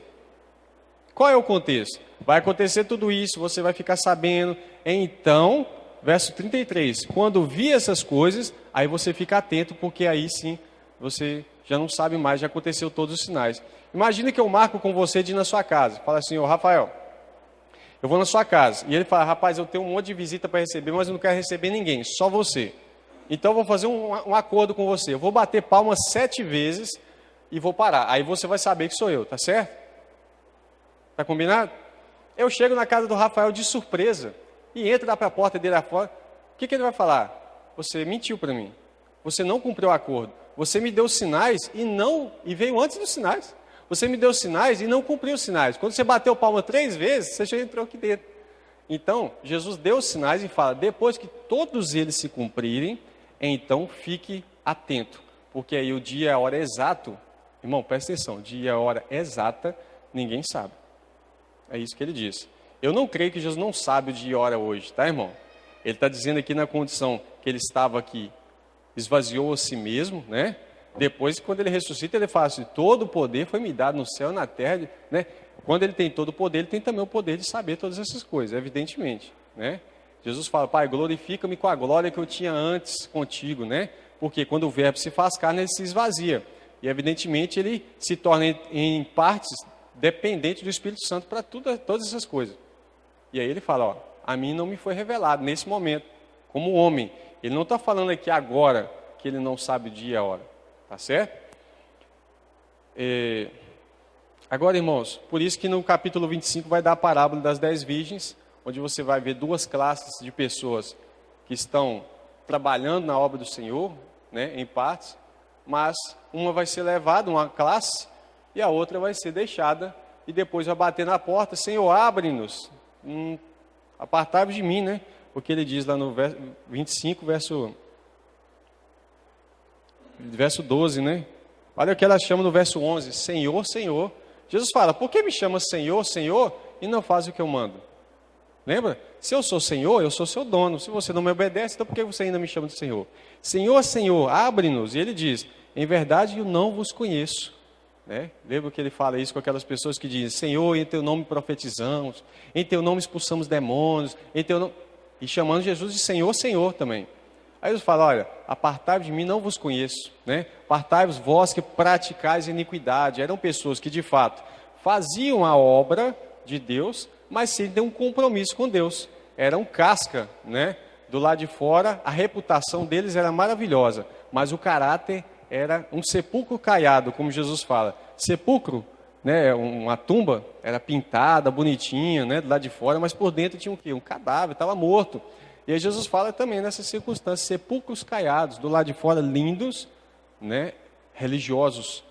Qual é o contexto? Vai acontecer tudo isso, você vai ficar sabendo. Então, verso 33, quando vir essas coisas, aí você fica atento, porque aí sim, você já não sabe mais, já aconteceu todos os sinais. Imagina que eu marco com você de ir na sua casa. Fala assim, Rafael, eu vou na sua casa. E ele fala, rapaz, eu tenho um monte de visita para receber, mas eu não quero receber ninguém, só você. Então eu vou fazer um acordo com você. Eu vou bater palmas 7 vezes e vou parar. Aí você vai saber que sou eu, tá certo? Tá combinado? Eu chego na casa do Rafael de surpresa e entro lá para a porta dele afora. O que ele vai falar? Você mentiu para mim. Você não cumpriu o acordo. Você me deu sinais e veio antes dos sinais. Você me deu sinais e não cumpriu os sinais. Quando você bateu palma 3 vezes, você já entrou aqui dentro. Então, Jesus deu os sinais e fala, depois que todos eles se cumprirem, então fique atento. Porque aí o dia e a hora exato, irmão, presta atenção, dia e a hora exata, ninguém sabe. É isso que ele diz. Eu não creio que Jesus não sabe o dia e a hora hoje, tá, irmão? Ele está dizendo aqui na condição que ele estava aqui, esvaziou a si mesmo, né? Depois, quando ele ressuscita, ele fala assim, todo o poder foi me dado no céu e na terra, né? Quando ele tem todo o poder, ele tem também o poder de saber todas essas coisas, evidentemente, né? Jesus fala, Pai, glorifica-me com a glória que eu tinha antes contigo, né? Porque quando o verbo se faz carne, ele se esvazia. E, evidentemente, ele se torna em partes dependente do Espírito Santo para todas essas coisas. E aí ele fala, ó, a mim não me foi revelado nesse momento, como homem. Ele não está falando aqui agora que ele não sabe o dia e a hora, tá certo? Agora, irmãos, por isso que no capítulo 25 vai dar a parábola das 10 virgens, onde você vai ver 2 classes de pessoas que estão trabalhando na obra do Senhor, né, em partes, mas uma vai ser levada, uma classe, e a outra vai ser deixada, e depois vai bater na porta, Senhor, abre-nos, apartai-vos de mim, né? Porque ele diz lá no 25, verso 12, né? Olha o que ela chama no verso 11, Senhor, Senhor. Jesus fala, por que me chama Senhor, Senhor, e não faz o que eu mando? Lembra? Se eu sou Senhor, eu sou seu dono. Se você não me obedece, então por que você ainda me chama de Senhor? Senhor, Senhor, abre-nos. E ele diz, em verdade eu não vos conheço. Né? Lembra que ele fala isso com aquelas pessoas que dizem, Senhor, em teu nome profetizamos, em teu nome expulsamos demônios, em teu nome... E chamando Jesus de Senhor, Senhor também. Aí Jesus fala, olha, apartai-vos de mim, não vos conheço. Né? Apartai-vos vós que praticais iniquidade. Eram pessoas que de fato faziam a obra de Deus, mas sem ter um compromisso com Deus. Eram casca, né? Do lado de fora, a reputação deles era maravilhosa, mas o caráter era um sepulcro caiado, como Jesus fala. Sepulcro, né? Uma tumba, era pintada, bonitinha, né? Do lado de fora, mas por dentro tinha o quê? Um cadáver, estava morto. E aí Jesus fala também nessas circunstâncias, sepulcros caiados, do lado de fora lindos, né? Religiosos,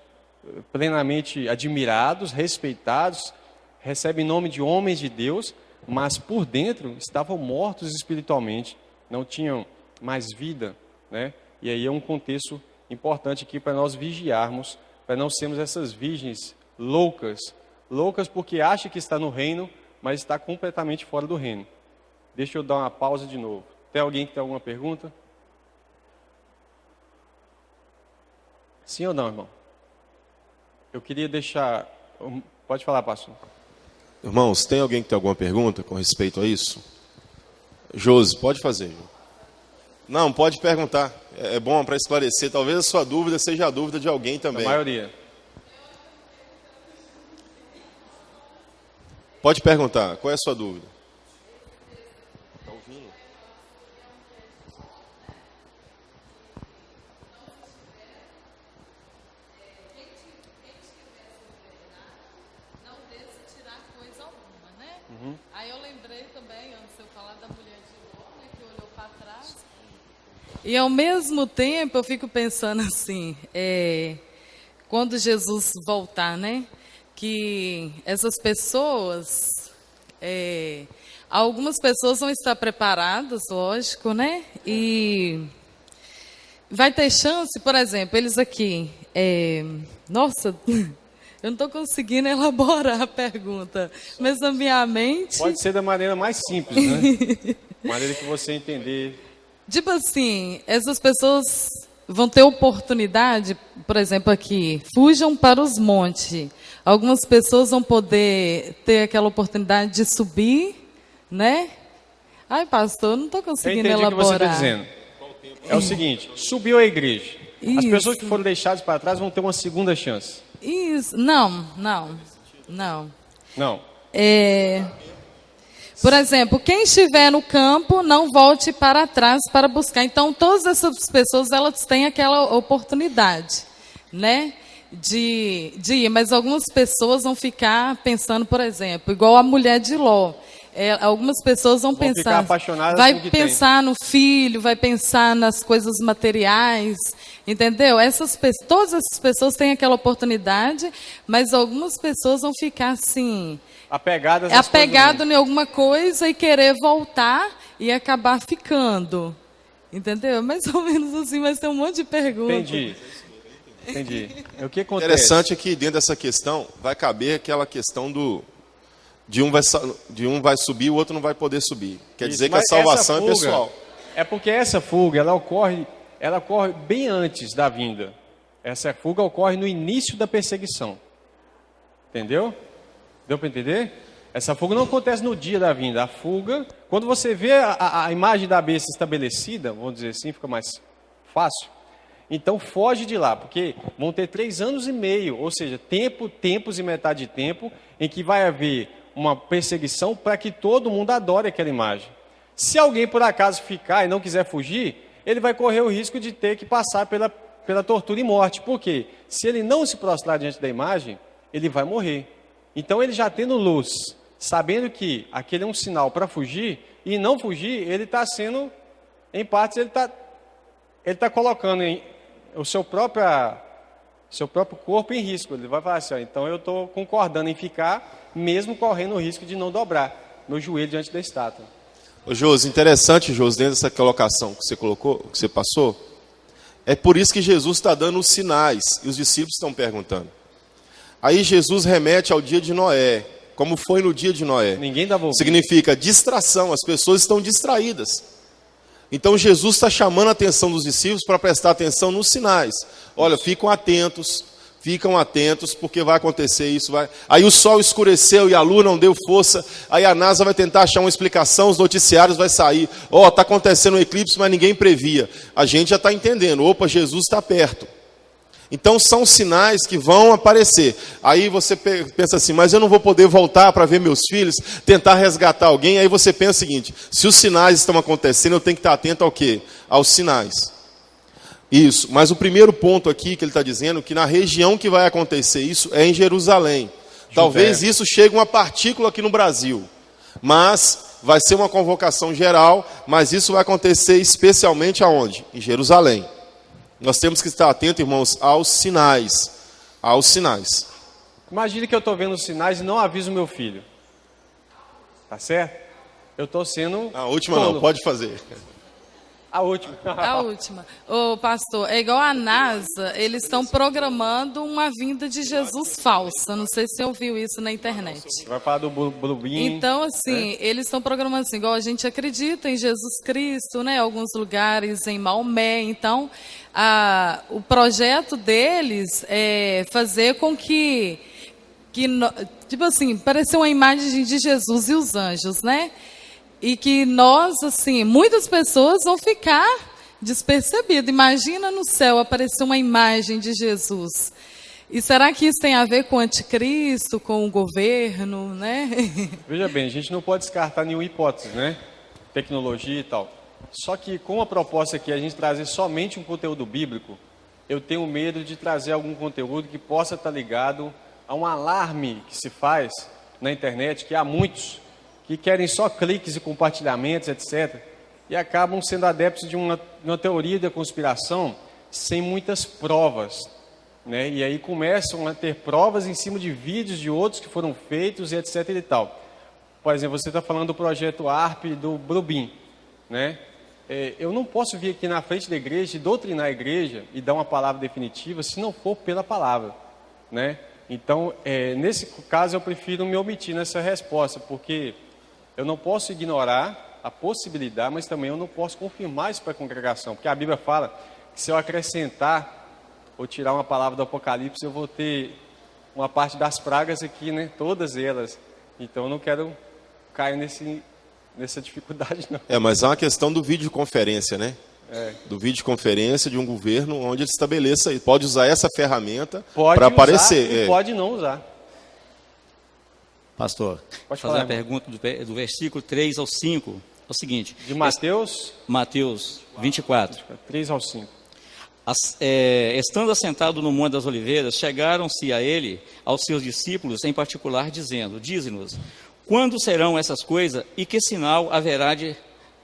plenamente admirados, respeitados, recebem nome de homens de Deus, mas por dentro estavam mortos espiritualmente, não tinham mais vida, né? E aí é um contexto importante aqui para nós vigiarmos, para não sermos essas virgens loucas porque acha que está no reino, mas está completamente fora do reino. Deixa eu dar uma pausa de novo. Tem alguém que tem alguma pergunta? Sim ou não, irmão? Eu queria deixar... Pode falar, pastor. Irmãos, tem alguém que tem alguma pergunta com respeito a isso? Josi, pode fazer. Não, pode perguntar. É bom para esclarecer. Talvez a sua dúvida seja a dúvida de alguém também. A maioria. Pode perguntar. Qual é a sua dúvida? Está ouvindo? Aí eu lembrei também, antes de eu falar da mulher de Ló, né, que olhou para trás. E ao mesmo tempo eu fico pensando assim, quando Jesus voltar, né, que essas pessoas, algumas pessoas vão estar preparadas, lógico, né, e vai ter chance, por exemplo, eles aqui, nossa... Eu não estou conseguindo elaborar a pergunta, mas na minha mente... Pode ser da maneira mais simples, né? Maneira que você entender. Tipo assim, essas pessoas vão ter oportunidade, por exemplo aqui, fujam para os montes. Algumas pessoas vão poder ter aquela oportunidade de subir, né? Ai, pastor, eu não estou conseguindo elaborar. Eu entendi o que você está dizendo. É o seguinte, subiu a igreja. As pessoas que foram deixadas para trás vão ter uma segunda chance. Isso, não. Por exemplo, quem estiver no campo, não volte para trás para buscar. Então, todas essas pessoas, elas têm aquela oportunidade, né, de ir. Mas algumas pessoas vão ficar pensando, por exemplo, igual a mulher de Ló. Algumas pessoas vão pensar, ficar apaixonadas vai com o que pensar no filho, vai pensar nas coisas materiais. Entendeu? Todas essas pessoas têm aquela oportunidade, mas algumas pessoas vão ficar assim, Apegado em alguma coisa e querer voltar e acabar ficando. Entendeu? Mais ou menos assim, mas tem um monte de perguntas. Entendi. O que acontece? Interessante é que dentro dessa questão vai caber aquela questão de um vai subir e o outro não vai poder subir. Quer dizer que a salvação é pessoal. É porque essa fuga, ela ocorre bem antes da vinda. Essa fuga ocorre no início da perseguição. Entendeu? Deu para entender? Essa fuga não acontece no dia da vinda. A fuga, quando você vê a imagem da besta estabelecida, vamos dizer assim, fica mais fácil. Então foge de lá, porque vão ter 3 anos e meio, ou seja, tempos e metade de tempo, em que vai haver uma perseguição para que todo mundo adore aquela imagem. Se alguém por acaso ficar e não quiser fugir, ele vai correr o risco de ter que passar pela tortura e morte. Por quê? Se ele não se prostrar diante da imagem, ele vai morrer. Então ele já tendo luz, sabendo que aquele é um sinal para fugir, e não fugir, ele está sendo, em partes, ele está colocando o seu próprio corpo em risco. Ele vai falar assim, então eu estou concordando em ficar, mesmo correndo o risco de não dobrar meu joelho diante da estátua. Ô Josi, interessante, Josi, dentro dessa colocação que você colocou, que você passou, é por isso que Jesus está dando os sinais, e os discípulos estão perguntando. Aí Jesus remete ao dia de Noé, como foi no dia de Noé. Ninguém dava ouvido. Significa distração, as pessoas estão distraídas. Então Jesus está chamando a atenção dos discípulos para prestar atenção nos sinais. Olha, ficam atentos, porque vai acontecer isso. Aí o sol escureceu e a lua não deu força, aí a NASA vai tentar achar uma explicação, os noticiários vai sair. Está acontecendo um eclipse, mas ninguém previa. A gente já está entendendo, Jesus está perto. Então são sinais que vão aparecer. Aí você pensa assim, mas eu não vou poder voltar para ver meus filhos, tentar resgatar alguém. Aí você pensa o seguinte, se os sinais estão acontecendo, eu tenho que estar atento ao quê? Aos sinais. Isso, mas o primeiro ponto aqui que ele está dizendo, que na região que vai acontecer isso é em Jerusalém. Talvez isso chegue uma partícula aqui no Brasil, mas vai ser uma convocação geral, mas isso vai acontecer especialmente aonde? Em Jerusalém. Nós temos que estar atentos, irmãos, aos sinais. Aos sinais. Imagine que eu estou vendo os sinais e não aviso meu filho. Tá certo? Eu estou sendo... A última não, pode fazer. A última. A última. Ô, pastor, é igual a NASA, eles estão programando uma vinda de Jesus falsa. Não sei se você ouviu isso na internet. Vai falar do Blubim. Então, assim, eles estão programando assim, igual a gente acredita em Jesus Cristo, né? Alguns lugares em Maomé. Então, o projeto deles é fazer com que tipo assim, parecer uma imagem de Jesus e os anjos, né? E que nós, assim, muitas pessoas vão ficar despercebidas. Imagina no céu aparecer uma imagem de Jesus. E será que isso tem a ver com o anticristo, com o governo, né? Veja bem, a gente não pode descartar nenhuma hipótese, né? Tecnologia e tal. Só que com a proposta aqui, a gente trazer somente um conteúdo bíblico, eu tenho medo de trazer algum conteúdo que possa estar ligado a um alarme que se faz na internet, que há muitos que querem só cliques e compartilhamentos, etc. E acabam sendo adeptos de uma teoria da conspiração sem muitas provas, né? E aí começam a ter provas em cima de vídeos de outros que foram feitos e etc. e tal. Por exemplo, você está falando do projeto ARP do Blubim, né? Eu não posso vir aqui na frente da igreja e doutrinar a igreja e dar uma palavra definitiva se não for pela palavra, né? Então, nesse caso, eu prefiro me omitir nessa resposta, porque eu não posso ignorar a possibilidade, mas também eu não posso confirmar isso para a congregação, porque a Bíblia fala que se eu acrescentar ou tirar uma palavra do Apocalipse, eu vou ter uma parte das pragas aqui, né? Todas elas. Então eu não quero cair nessa dificuldade, não. Mas há uma questão do videoconferência, né? Do videoconferência de um governo onde ele estabeleça, pode usar essa ferramenta para aparecer. E pode não usar. Pastor, pode fazer falar, a pergunta do versículo 3 ao 5. É o seguinte. De Mateus? Mateus 24. 3 ao 5. Estando assentado no Monte das Oliveiras, chegaram-se a ele, aos seus discípulos em particular, dizendo, dize-nos, quando serão essas coisas e que sinal haverá de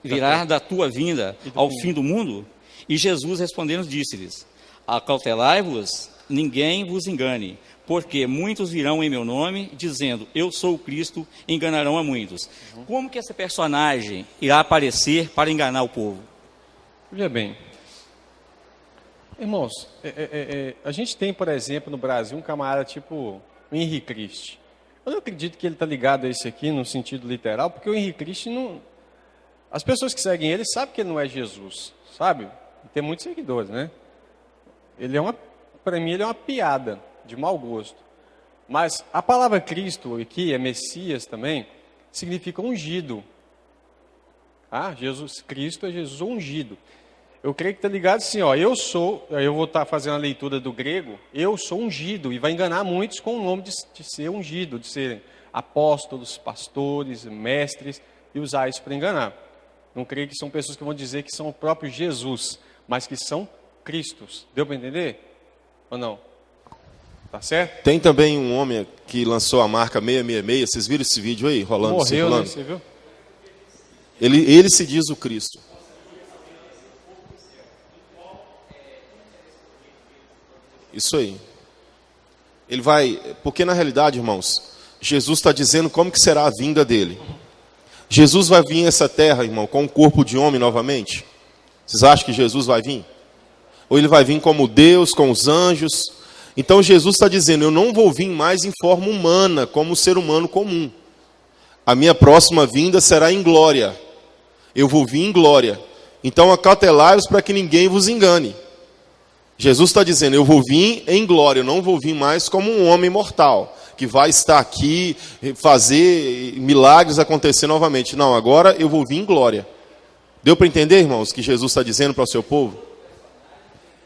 virar da tua vinda ao fim do mundo? E Jesus respondendo disse-lhes, Acautelai-vos, ninguém vos engane, porque muitos virão em meu nome, dizendo, eu sou o Cristo, e enganarão a muitos. Como que esse personagem irá aparecer para enganar o povo? Veja bem, irmãos, a gente tem, por exemplo, no Brasil, um camarada tipo o Henrique Cristo. Eu não acredito que ele está ligado a esse aqui no sentido literal, porque o Henrique Cristo não... As pessoas que seguem ele sabem que ele não é Jesus, sabe? E tem muitos seguidores, né? Para mim, ele é uma piada de mau gosto. Mas a palavra Cristo aqui, é Messias também, significa ungido. Ah, Jesus Cristo é Jesus ungido. Eu creio que está ligado assim, ó, eu vou estar fazendo a leitura do grego, eu sou ungido, e vai enganar muitos com o nome de ser ungido, de serem apóstolos, pastores, mestres, e usar isso para enganar. Não creio que são pessoas que vão dizer que são o próprio Jesus, mas que são Cristos. Deu para entender? Ou não? Tá certo? Tem também um homem que lançou a marca 666, vocês viram esse vídeo aí, rolando, Morreu, circulando? né? Você viu? Ele se diz o Cristo. Isso aí. Ele vai... Porque na realidade, irmãos, Jesus está dizendo como que será a vinda dele. Jesus vai vir a essa terra, irmão, com um corpo de homem novamente? Vocês acham que Jesus vai vir? Ou ele vai vir como Deus, com os anjos? Então Jesus está dizendo, eu não vou vir mais em forma humana, como um ser humano comum. A minha próxima vinda será em glória. Eu vou vir em glória. Então acautelai-vos para que ninguém vos engane. Jesus está dizendo, eu vou vir em glória, eu não vou vir mais como um homem mortal, que vai estar aqui, fazer milagres acontecer novamente. Não, agora eu vou vir em glória. Deu para entender, irmãos, o que Jesus está dizendo para o seu povo?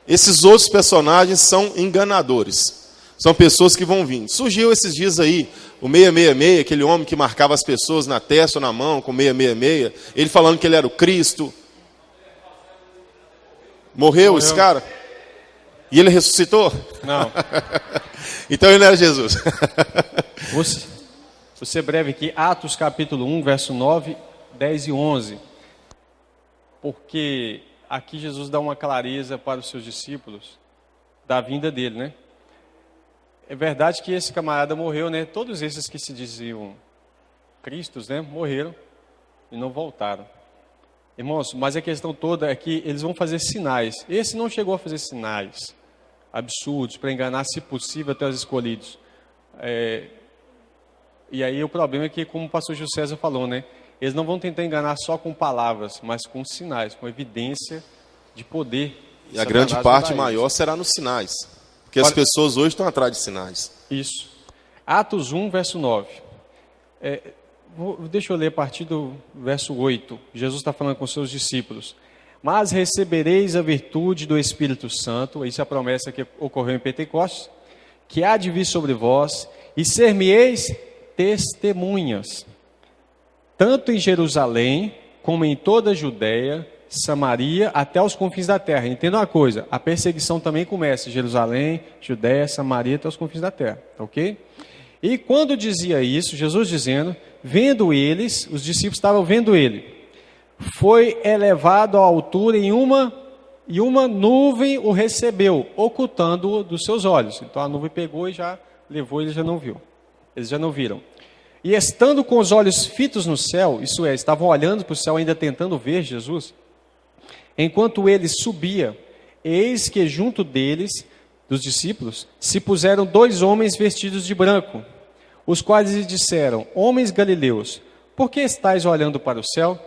Esses outros personagens são enganadores. São pessoas que vão vir. Surgiu esses dias aí, o 666, aquele homem que marcava as pessoas na testa ou na mão com 666, ele falando que ele era o Cristo. Morreu esse cara? E ele ressuscitou? Não. Então ele não era Jesus. Vou ser breve aqui, Atos capítulo 1, verso 9, 10 e 11. Porque aqui Jesus dá uma clareza para os seus discípulos da vinda dele, né? É verdade que esse camarada morreu, né? Todos esses que se diziam Cristos, né? Morreram e não voltaram. Irmãos, mas a questão toda é que eles vão fazer sinais. Esse não chegou a fazer sinais absurdos para enganar, se possível, até os escolhidos. E aí o problema é que, como o pastor Gil César falou, né? Eles não vão tentar enganar só com palavras, mas com sinais, com evidência de poder. E a grande parte maior será nos sinais. Porque as pessoas hoje estão atrás de sinais. Isso. Atos 1, verso 9. Deixa eu ler a partir do verso 8. Jesus está falando com seus discípulos. Mas recebereis a virtude do Espírito Santo, isso é a promessa que ocorreu em Pentecostes, que há de vir sobre vós, e ser-me-eis testemunhas, tanto em Jerusalém, como em toda a Judéia, Samaria, até os confins da terra. Entenda uma coisa, a perseguição também começa em Jerusalém, Judéia, Samaria, até os confins da terra, ok? E quando dizia isso, Jesus dizendo, vendo eles, os discípulos estavam vendo ele, foi elevado à altura e uma nuvem o recebeu, ocultando-o dos seus olhos. Então a nuvem pegou e já levou, ele já não viu. Eles já não viram. E estando com os olhos fitos no céu, isso é, estavam olhando para o céu ainda tentando ver Jesus, enquanto ele subia, eis que junto deles, dos discípulos, se puseram 2 homens vestidos de branco, os quais lhe disseram, homens galileus, por que estáis olhando para o céu?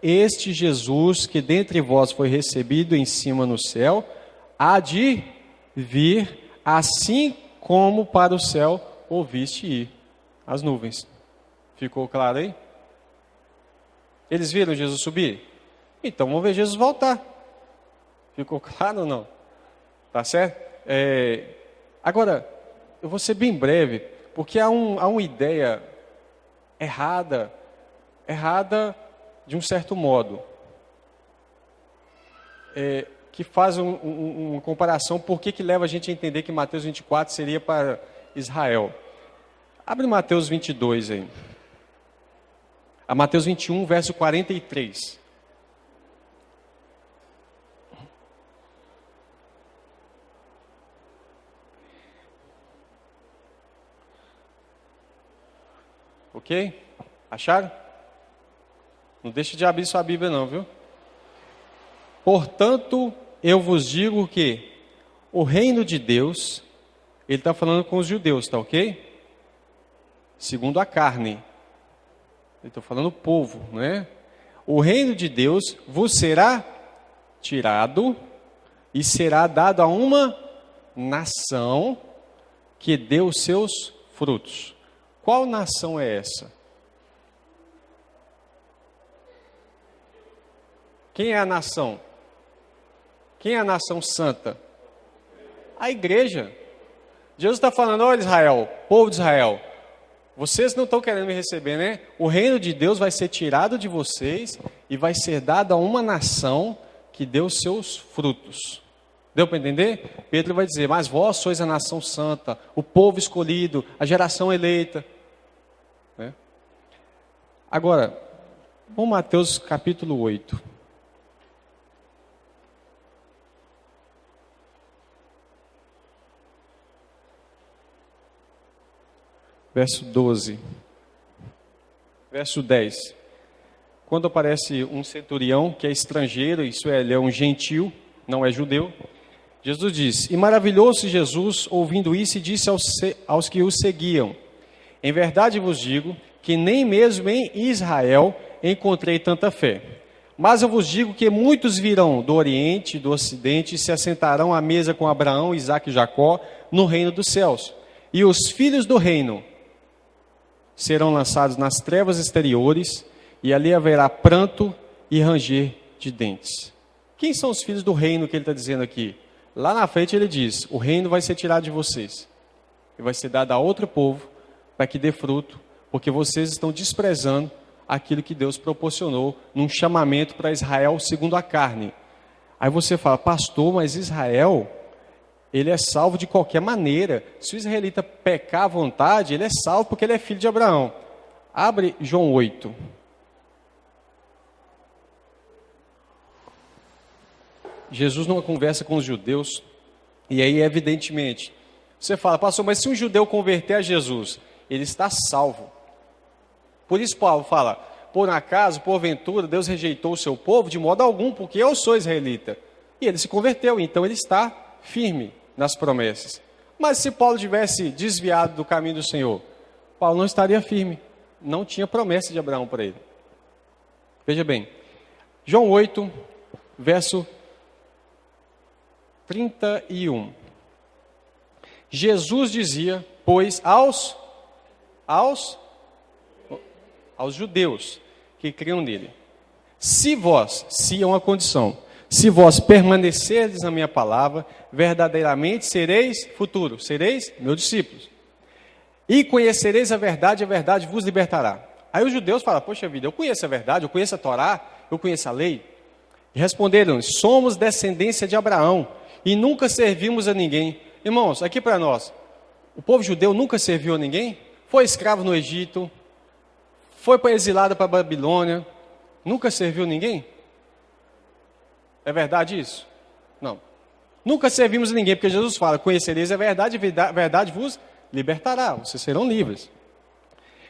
Este Jesus que dentre vós foi recebido em cima no céu, há de vir, assim como para o céu ouviste ir as nuvens. Ficou claro aí? Eles viram Jesus subir? Então vamos ver Jesus voltar. Ficou claro ou não? Tá certo? Agora, eu vou ser bem breve, porque há uma ideia errada de um certo modo, que faz uma comparação, por que leva a gente a entender que Mateus 24 seria para Israel. Abre Mateus 22 aí. A Mateus 21, verso 43. Ok? Acharam? Não deixe de abrir sua Bíblia não, viu? Portanto, eu vos digo que o reino de Deus, ele está falando com os judeus, tá ok? Segundo a carne. Ele está falando o povo, né? O reino de Deus vos será tirado e será dado a uma nação que dê os seus frutos. Qual nação é essa? Quem é a nação? Quem é a nação santa? A igreja. Jesus está falando, olha Israel, povo de Israel, vocês não estão querendo me receber, né? O reino de Deus vai ser tirado de vocês e vai ser dado a uma nação que dê os seus frutos. Deu para entender? Pedro vai dizer, mas vós sois a nação santa, o povo escolhido, a geração eleita. Né? Agora, vamos Mateus capítulo 8. Verso 12. Verso 10. Quando aparece um centurião que é estrangeiro, isso é, ele é um gentil, não é judeu, Jesus diz, e maravilhou-se Jesus ouvindo isso e disse aos que o seguiam, em verdade vos digo que nem mesmo em Israel encontrei tanta fé. Mas eu vos digo que muitos virão do Oriente e do Ocidente e se assentarão à mesa com Abraão, Isaque e Jacó no reino dos céus. E os filhos do reino serão lançados nas trevas exteriores, e ali haverá pranto e ranger de dentes. Quem são os filhos do reino que ele está dizendo aqui? Lá na frente ele diz, o reino vai ser tirado de vocês, e vai ser dado a outro povo, para que dê fruto, porque vocês estão desprezando aquilo que Deus proporcionou, num chamamento para Israel segundo a carne. Aí você fala, pastor, mas Israel, ele é salvo de qualquer maneira. Se o israelita pecar à vontade, ele é salvo porque ele é filho de Abraão. Abre João 8. Jesus numa conversa com os judeus, e aí evidentemente, você fala, pastor, mas se um judeu converter a Jesus, ele está salvo. Por isso Paulo fala, por acaso, porventura, Deus rejeitou o seu povo? De modo algum, porque eu sou israelita. E ele se converteu, então ele está firme nas promessas. Mas se Paulo tivesse desviado do caminho do Senhor, Paulo não estaria firme. Não tinha promessa de Abraão para ele. Veja bem, João 8, verso 31. Jesus dizia, pois aos judeus que criam nele, se é uma condição, se vós permanecerdes na minha palavra, verdadeiramente sereis meus discípulos. E conhecereis a verdade vos libertará. Aí os judeus falam, poxa vida, eu conheço a verdade, eu conheço a Torá, eu conheço a lei. E responderam, somos descendência de Abraão e nunca servimos a ninguém. Irmãos, aqui para nós, o povo judeu nunca serviu a ninguém? Foi escravo no Egito, foi exilado para a Babilônia, nunca serviu a ninguém? É verdade isso? Não. Nunca servimos a ninguém, porque Jesus fala, conhecereis a verdade vos libertará, vocês serão livres.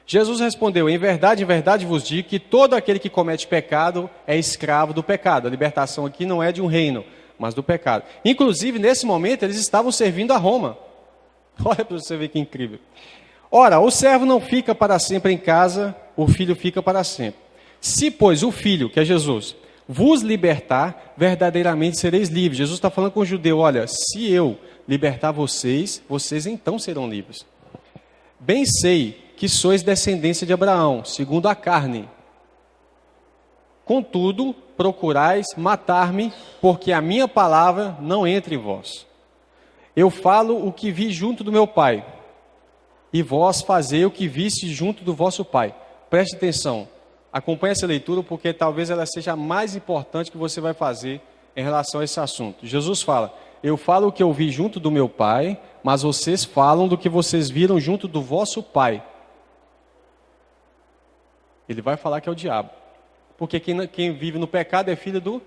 Jesus respondeu, em verdade vos digo que todo aquele que comete pecado é escravo do pecado. A libertação aqui não é de um reino, mas do pecado. Inclusive, nesse momento, eles estavam servindo a Roma. Olha para você ver que incrível. Ora, o servo não fica para sempre em casa, o filho fica para sempre. Se, pois, o filho, que é Jesus, vos libertar, verdadeiramente sereis livres. Jesus está falando com o judeu, olha, se eu libertar vocês, vocês então serão livres. Bem sei que sois descendência de Abraão, segundo a carne. Contudo, procurais matar-me, porque a minha palavra não entra em vós. Eu falo o que vi junto do meu pai, e vós fazei o que viste junto do vosso pai. Preste atenção, acompanhe essa leitura, porque talvez ela seja a mais importante que você vai fazer em relação a esse assunto. Jesus fala, eu falo o que eu vi junto do meu pai, mas vocês falam do que vocês viram junto do vosso pai. Ele vai falar que é o diabo. Porque quem vive no pecado é filho do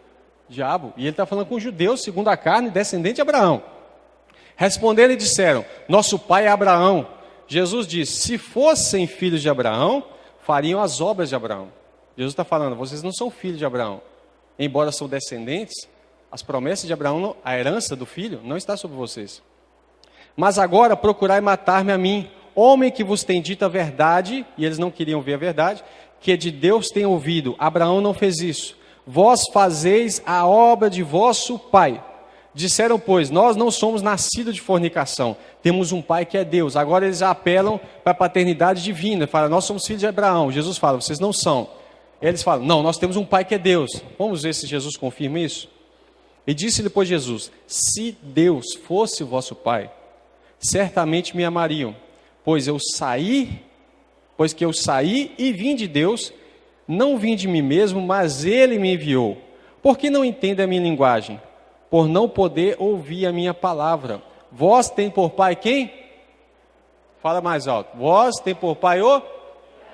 diabo. E ele está falando com os judeus, segundo a carne, descendente de Abraão. Responderam e disseram, nosso pai é Abraão. Jesus disse, se fossem filhos de Abraão, fariam as obras de Abraão. Jesus está falando, vocês não são filhos de Abraão. Embora são descendentes, as promessas de Abraão, a herança do filho, não está sobre vocês. Mas agora procurai matar-me a mim, homem que vos tem dito a verdade, e eles não queriam ver a verdade, que de Deus tem ouvido. Abraão não fez isso. Vós fazeis a obra de vosso pai. Disseram, pois, nós não somos nascidos de fornicação, temos um pai que é Deus. Agora eles appelam para a paternidade divina, falam, nós somos filhos de Abraão. Jesus fala, vocês não são. Eles falam, não, nós temos um pai que é Deus. Vamos ver se Jesus confirma isso. E disse-lhe, pois, Jesus, se Deus fosse o vosso pai, certamente me amariam, pois que eu saí e vim de Deus, não vim de mim mesmo, mas ele me enviou. Por que não entende a minha linguagem? Por não poder ouvir a minha palavra. Vós tem por pai quem? Fala mais alto. Vós tem por pai o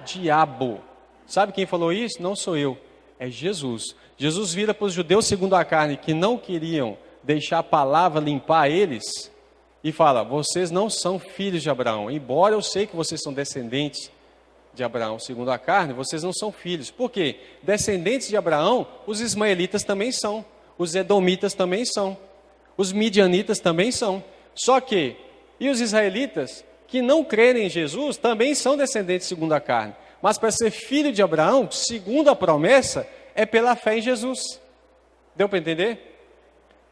diabo. Sabe quem falou isso? Não sou eu, é Jesus. Jesus vira para os judeus segundo a carne, que não queriam deixar a palavra limpar eles, e fala, vocês não são filhos de Abraão, embora eu sei que vocês são descendentes de Abraão segundo a carne, vocês não são filhos. Por quê? Descendentes de Abraão, os ismaelitas também são, os edomitas também são, os midianitas também são. Só que, e os israelitas, que não creem em Jesus, também são descendentes segundo a carne. Mas para ser filho de Abraão, segundo a promessa, é pela fé em Jesus. Deu para entender?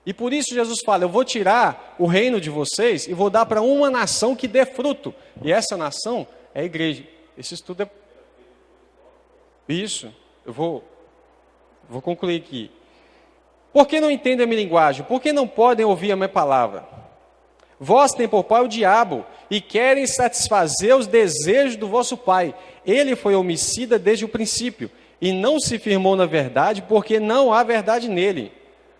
E por isso Jesus fala, eu vou tirar o reino de vocês e vou dar para uma nação que dê fruto. E essa nação é a igreja. Esse estudo é... Isso, eu vou concluir aqui. Por que não entendem a minha linguagem? Por que não podem ouvir a minha palavra? Vós tem por pai o diabo e querem satisfazer os desejos do vosso pai. Ele foi homicida desde o princípio e não se firmou na verdade, porque não há verdade nele.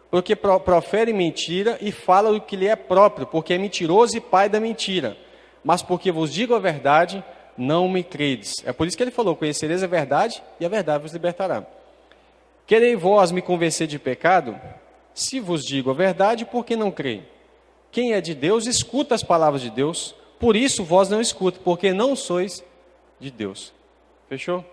Porque profere mentira e fala o que lhe é próprio, porque é mentiroso e pai da mentira. Mas porque vos digo a verdade, não me credes. É por isso que ele falou, conhecereis a verdade e a verdade vos libertará. Querei vós me convencer de pecado? Se vos digo a verdade, por que não creem? Quem é de Deus, escuta as palavras de Deus. Por isso vós não escutam, porque não sois de Deus. Fechou?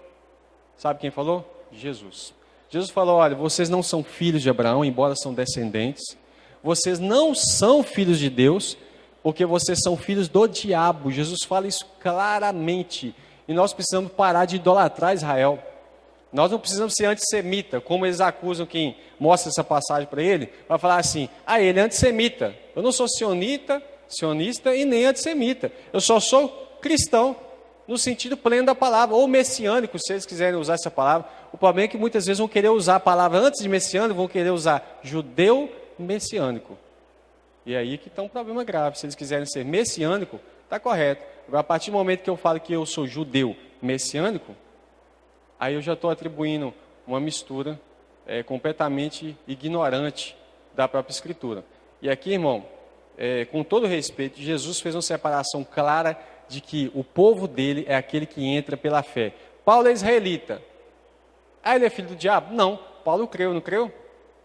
Sabe quem falou? Jesus. Jesus falou, olha, vocês não são filhos de Abraão, embora são descendentes. Vocês não são filhos de Deus, porque vocês são filhos do diabo. Jesus fala isso claramente. E nós precisamos parar de idolatrar Israel. Nós não precisamos ser antissemita, como eles acusam quem mostra essa passagem para ele. Vai falar assim, ele é antissemita. Eu não sou sionista e nem antissemita. Eu só sou cristão, no sentido pleno da palavra, ou messiânico, se eles quiserem usar essa palavra. O problema é que muitas vezes vão querer usar a palavra antes de messiânico, vão querer usar judeu messiânico. E aí que está um problema grave. Se eles quiserem ser messiânico, está correto. Agora, a partir do momento que eu falo que eu sou judeu messiânico, aí eu já estou atribuindo uma mistura completamente ignorante da própria Escritura. E aqui, irmão, com todo respeito, Jesus fez uma separação clara de que o povo dele é aquele que entra pela fé. Paulo é israelita. Ele é filho do diabo? Não. Paulo creu, não creu?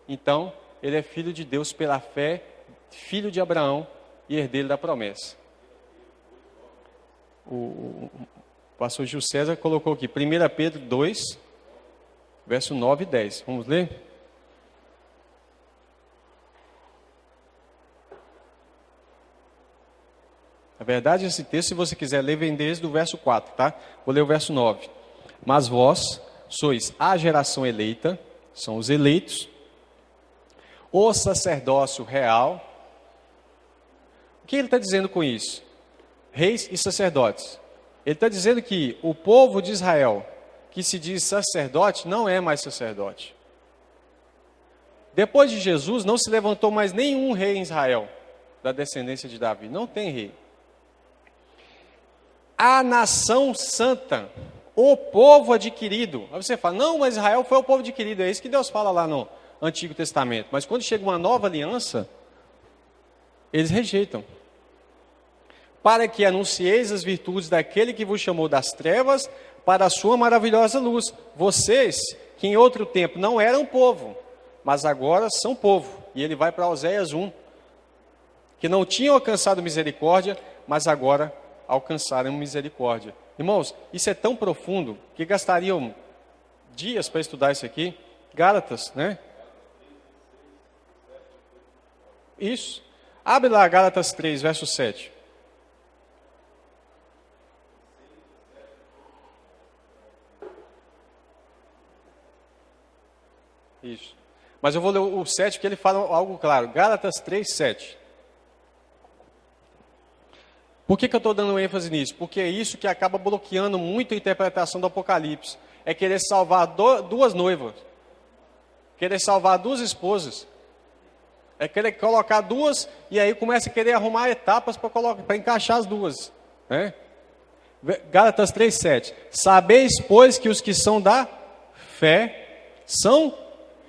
Então, ele é filho de Deus pela fé, filho de Abraão e herdeiro da promessa. O pastor Gil César colocou aqui, 1 Pedro 2, verso 9 e 10. Vamos ler? Na verdade, esse texto, se você quiser ler, vem desde o verso 4, tá? Vou ler o verso 9. Mas vós sois a geração eleita, são os eleitos, o sacerdócio real. O que ele está dizendo com isso? Reis e sacerdotes. Ele está dizendo que o povo de Israel, que se diz sacerdote, não é mais sacerdote. Depois de Jesus, não se levantou mais nenhum rei em Israel, da descendência de Davi. Não tem rei. A nação santa, o povo adquirido. Aí você fala, não, mas Israel foi o povo adquirido. É isso que Deus fala lá no Antigo Testamento. Mas quando chega uma nova aliança, eles rejeitam. Para que anuncieis as virtudes daquele que vos chamou das trevas para a sua maravilhosa luz. Vocês, que em outro tempo não eram povo, mas agora são povo. E ele vai para Oséias 1. Que não tinham alcançado misericórdia, mas agora alcançaram misericórdia. Irmãos, isso é tão profundo que gastariam dias para estudar isso aqui. Gálatas, né? Isso. Abre lá Gálatas 3, verso 7. Isso. Mas eu vou ler o 7 porque ele fala algo claro. Gálatas 3, 7. Por que eu estou dando ênfase nisso? Porque é isso que acaba bloqueando muito a interpretação do Apocalipse. É querer salvar duas noivas. Querer salvar duas esposas. É querer colocar duas e aí começa a querer arrumar etapas para encaixar as duas. Né? Gálatas 3, 7. Sabeis, pois, que os que são da fé são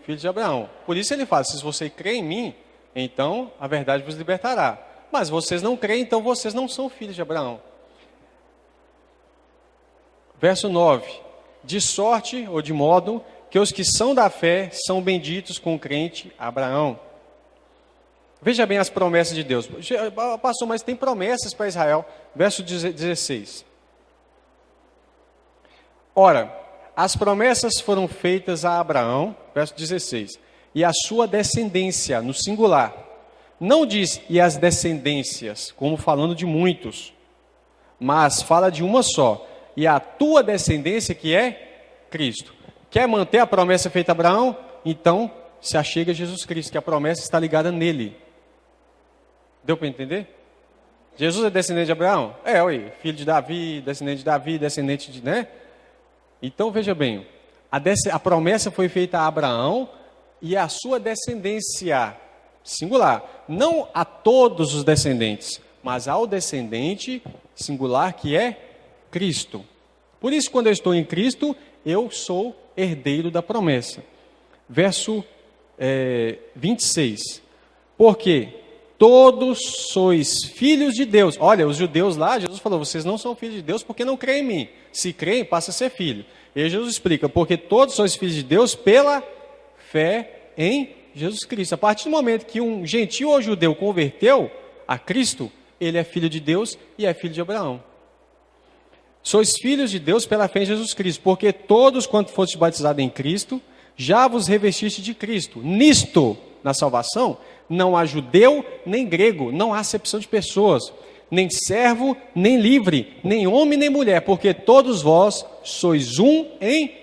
filhos de Abraão. Por isso ele fala, se você crê em mim, então a verdade vos libertará. Mas vocês não creem, então vocês não são filhos de Abraão. Verso 9. De sorte, ou de modo, que os que são da fé são benditos com o crente Abraão. Veja bem as promessas de Deus. Pastor, mas tem promessas para Israel. Verso 16. Ora, as promessas foram feitas a Abraão, verso 16, e a sua descendência, no singular. Não diz, e as descendências, como falando de muitos, mas fala de uma só, e a tua descendência que é Cristo. Quer manter a promessa feita a Abraão? Então, se achega a Jesus Cristo, que a promessa está ligada nele. Deu para entender? Jesus é descendente de Abraão? Filho de Davi, descendente de, né? Então, veja bem, a promessa foi feita a Abraão e a sua descendência, singular. Não a todos os descendentes, mas ao descendente singular que é Cristo. Por isso, quando eu estou em Cristo, eu sou herdeiro da promessa. Verso 26. Porque todos sois filhos de Deus. Olha, os judeus lá, Jesus falou, vocês não são filhos de Deus porque não creem em mim. Se creem, passa a ser filho. E aí Jesus explica, porque todos sois filhos de Deus pela fé em Jesus Cristo. A partir do momento que um gentil ou judeu converteu a Cristo, ele é filho de Deus e é filho de Abraão. Sois filhos de Deus pela fé em Jesus Cristo, porque todos quanto fostes batizados em Cristo, já vos revestiste de Cristo. Nisto, na salvação, não há judeu nem grego, não há acepção de pessoas, nem servo, nem livre, nem homem, nem mulher, porque todos vós sois um em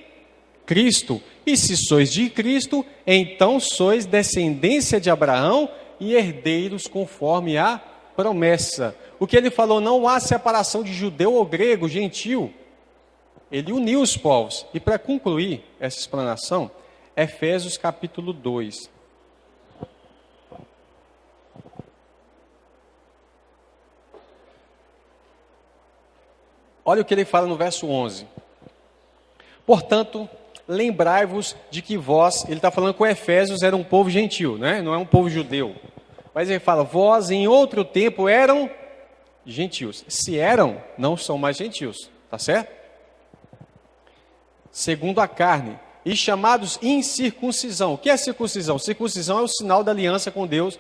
Cristo. E se sois de Cristo, então sois descendência de Abraão e herdeiros conforme a promessa. O que ele falou, não há separação de judeu ou grego, gentil. Ele uniu os povos. E para concluir essa explanação, Efésios capítulo 2. Olha o que ele fala no verso 11. Portanto, lembrai-vos de que vós, ele está falando que o Efésios era um povo gentil, né? Não é um povo judeu. Mas ele fala, vós em outro tempo eram gentios. Se eram, não são mais gentios, tá certo? Segundo a carne, e chamados incircuncisão. O que é circuncisão? Circuncisão é o sinal da aliança com Deus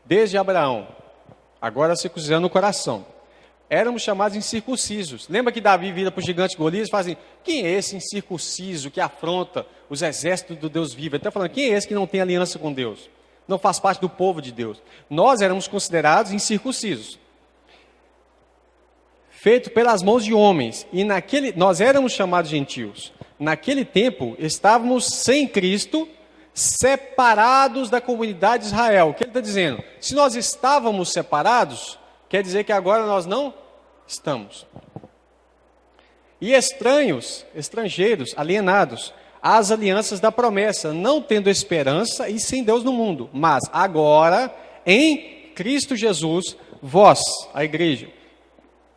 desde Abraão. Agora a circuncisão no coração. Éramos chamados incircuncisos. Lembra que Davi vira para o gigante Golias e fala assim, quem é esse incircunciso que afronta os exércitos do Deus vivo? Ele está falando, quem é esse que não tem aliança com Deus? Não faz parte do povo de Deus. Nós éramos considerados incircuncisos. Feito pelas mãos de homens. E nós éramos chamados gentios. Naquele tempo, estávamos sem Cristo, separados da comunidade de Israel. O que ele está dizendo? Se nós estávamos separados, quer dizer que agora nós não estamos. E estrangeiros, alienados, às alianças da promessa, não tendo esperança e sem Deus no mundo. Mas agora, em Cristo Jesus, vós, a igreja,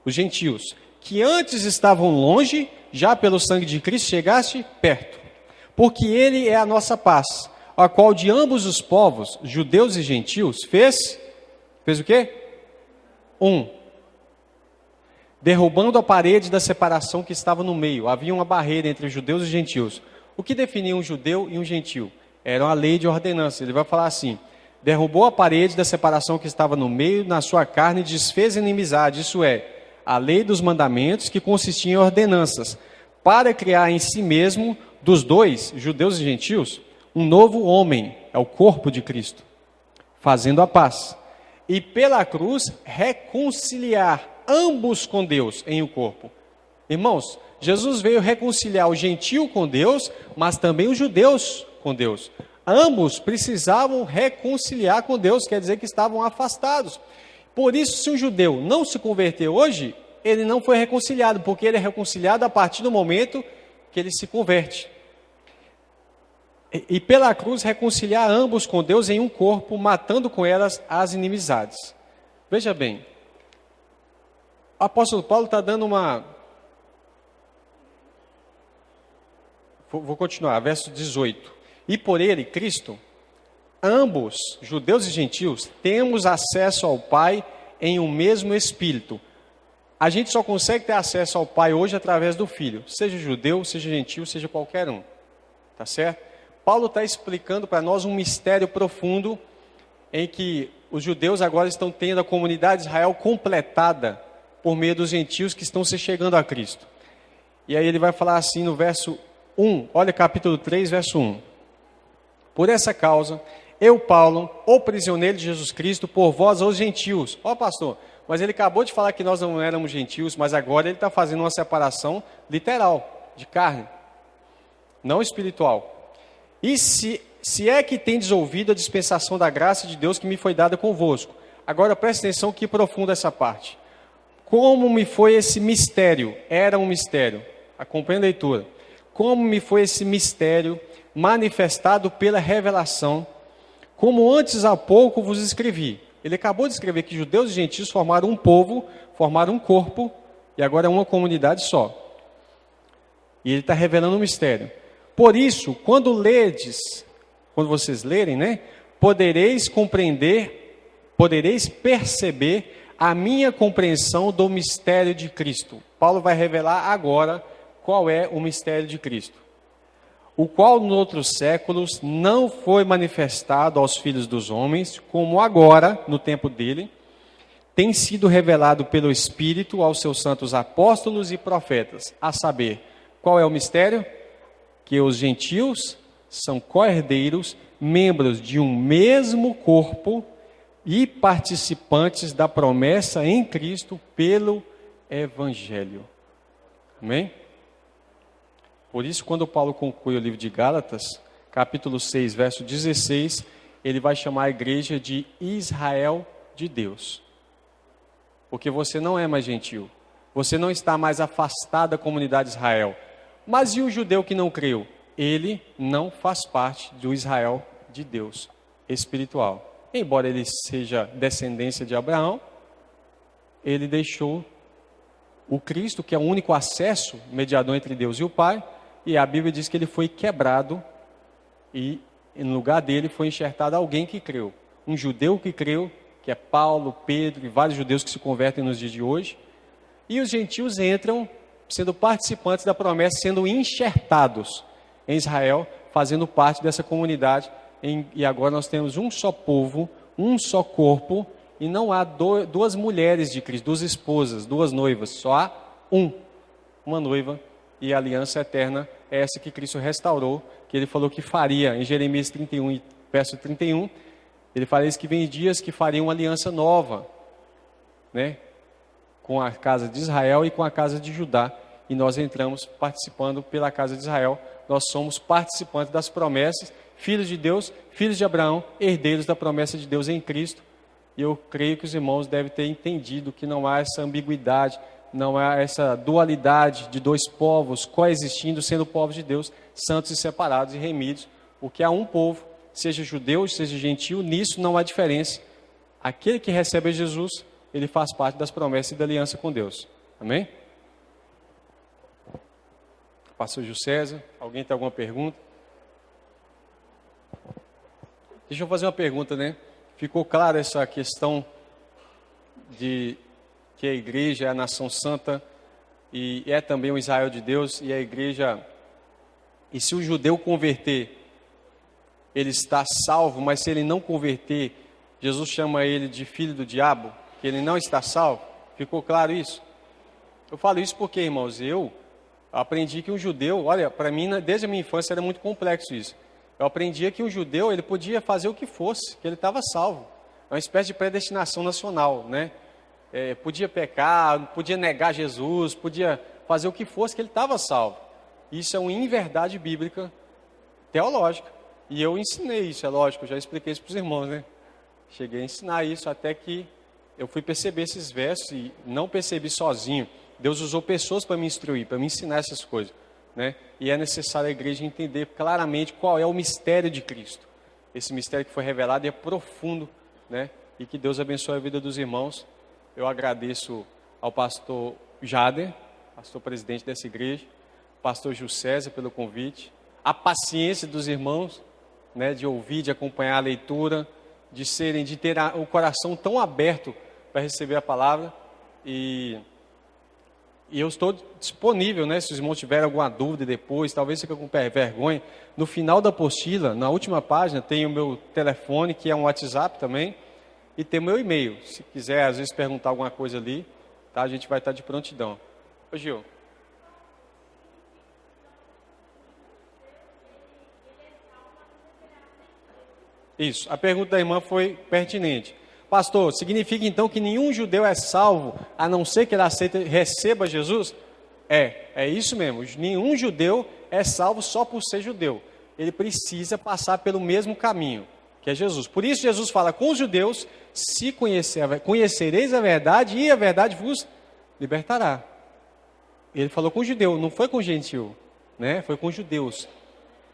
os gentios, que antes estavam longe, já pelo sangue de Cristo chegaste perto. Porque ele é a nossa paz, a qual de ambos os povos, judeus e gentios, fez o quê? Derrubando a parede da separação que estava no meio. Havia uma barreira entre os judeus e os gentios. O que definia um judeu e um gentio? Era uma lei de ordenança. Ele vai falar assim, derrubou a parede da separação que estava no meio, na sua carne, desfez a inimizade. Isso é, a lei dos mandamentos, que consistia em ordenanças, para criar em si mesmo, dos dois, judeus e gentios, um novo homem, é o corpo de Cristo, fazendo a paz. E pela cruz, reconciliar ambos com Deus em um corpo. Irmãos, Jesus veio reconciliar o gentio com Deus, mas também os judeus com Deus. Ambos precisavam reconciliar com Deus, quer dizer que estavam afastados. Por isso, se um judeu não se converter hoje, ele não foi reconciliado, porque ele é reconciliado a partir do momento que ele se converte. E pela cruz reconciliar ambos com Deus em um corpo, matando com elas as inimizades. Veja bem, o apóstolo Paulo está dando uma... Vou continuar, verso 18. E por ele, Cristo, ambos, judeus e gentios, temos acesso ao Pai em um mesmo Espírito. A gente só consegue ter acesso ao Pai hoje através do Filho, seja judeu, seja gentio, seja qualquer um. Tá certo? Paulo está explicando para nós um mistério profundo em que os judeus agora estão tendo a comunidade de Israel completada por meio dos gentios que estão se chegando a Cristo. E aí ele vai falar assim no verso 1, olha capítulo 3, verso 1. Por essa causa, eu, Paulo, o prisioneiro de Jesus Cristo, por vós, os gentios. Ó, pastor, mas ele acabou de falar que nós não éramos gentios, mas agora ele está fazendo uma separação literal, de carne, não espiritual. E se é que tendes ouvido a dispensação da graça de Deus que me foi dada convosco. Agora presta atenção que profunda essa parte. Como me foi esse mistério? Era um mistério. Acompanhe a leitura. Como me foi esse mistério manifestado pela revelação, como antes há pouco vos escrevi. Ele acabou de escrever que judeus e gentios formaram um povo, formaram um corpo, e agora é uma comunidade só. E ele está revelando um mistério. Por isso, quando vocês lerem, né, podereis perceber a minha compreensão do mistério de Cristo. Paulo vai revelar agora qual é o mistério de Cristo, o qual nos outros séculos não foi manifestado aos filhos dos homens, como agora, no tempo dele, tem sido revelado pelo Espírito aos seus santos apóstolos e profetas, a saber, qual é o mistério? Que os gentios são co-herdeiros, membros de um mesmo corpo e participantes da promessa em Cristo pelo Evangelho. Amém? Por isso, quando Paulo conclui o livro de Gálatas, capítulo 6, verso 16, ele vai chamar a igreja de Israel de Deus. Porque você não é mais gentil. Você não está mais afastado da comunidade de Israel. Mas e o judeu que não creu? Ele não faz parte do Israel de Deus espiritual. Embora ele seja descendência de Abraão, ele deixou o Cristo, que é o único acesso mediador entre Deus e o Pai, e a Bíblia diz que ele foi quebrado e no lugar dele foi enxertado alguém que creu. Um judeu que creu, que é Paulo, Pedro e vários judeus que se convertem nos dias de hoje. E os gentios entram sendo participantes da promessa, sendo enxertados em Israel, fazendo parte dessa comunidade. E agora nós temos um só povo, um só corpo, e não há duas mulheres de Cristo, duas esposas, duas noivas, só há uma noiva, e a aliança eterna é essa que Cristo restaurou, que ele falou que faria, em Jeremias 31, verso 31, ele fala isso, que vem dias que faria uma aliança nova, né, com a casa de Israel e com a casa de Judá, e nós entramos participando pela casa de Israel. Nós somos participantes das promessas, filhos de Deus, filhos de Abraão, herdeiros da promessa de Deus em Cristo. E eu creio que os irmãos devem ter entendido que não há essa ambiguidade, não há essa dualidade de dois povos coexistindo, sendo povos de Deus, santos e separados e remidos. Porque há um povo, seja judeu, seja gentil, nisso não há diferença. Aquele que recebe Jesus, ele faz parte das promessas e da aliança com Deus. Amém? Pastor Gil César, alguém tem alguma pergunta? Deixa eu fazer uma pergunta, né? Ficou clara essa questão de que a igreja é a nação santa e é também o Israel de Deus, e a igreja, e se o judeu converter, ele está salvo, mas se ele não converter, Jesus chama ele de filho do diabo, que ele não está salvo. Ficou claro isso? Eu falo isso porque, irmãos, eu aprendi que um judeu, olha, para mim, desde a minha infância era muito complexo isso. Eu aprendi que um judeu, ele podia fazer o que fosse, que ele estava salvo. É uma espécie de predestinação nacional, né? Podia pecar, podia negar Jesus, podia fazer o que fosse, que ele estava salvo. Isso é uma inverdade bíblica teológica. E eu ensinei isso, é lógico, eu já expliquei isso para os irmãos, né? Cheguei a ensinar isso até que eu fui perceber esses versos e não percebi sozinho. Deus usou pessoas para me instruir, para me ensinar essas coisas, né? E é necessário a igreja entender claramente qual é o mistério de Cristo. Esse mistério que foi revelado é profundo, né? E que Deus abençoe a vida dos irmãos. Eu agradeço ao pastor Jader, pastor presidente dessa igreja, pastor Gil César pelo convite, a paciência dos irmãos, né? De ouvir, de acompanhar a leitura, de ter o coração tão aberto para receber a palavra. E eu estou disponível, né? Se os irmãos tiverem alguma dúvida depois, talvez fique com vergonha. No final da apostila, na última página, tem o meu telefone, que é um WhatsApp também, e tem o meu e-mail. Se quiser, às vezes, perguntar alguma coisa ali, tá? A gente vai estar de prontidão. Ô, Gil. Isso, a pergunta da irmã foi pertinente. Pastor, significa então que nenhum judeu é salvo, a não ser que ele receba Jesus? É isso mesmo. Nenhum judeu é salvo só por ser judeu. Ele precisa passar pelo mesmo caminho, que é Jesus. Por isso Jesus fala com os judeus, se conhecereis a verdade e a verdade vos libertará. Ele falou com o judeu, não foi com o gentil, né? Foi com os judeus.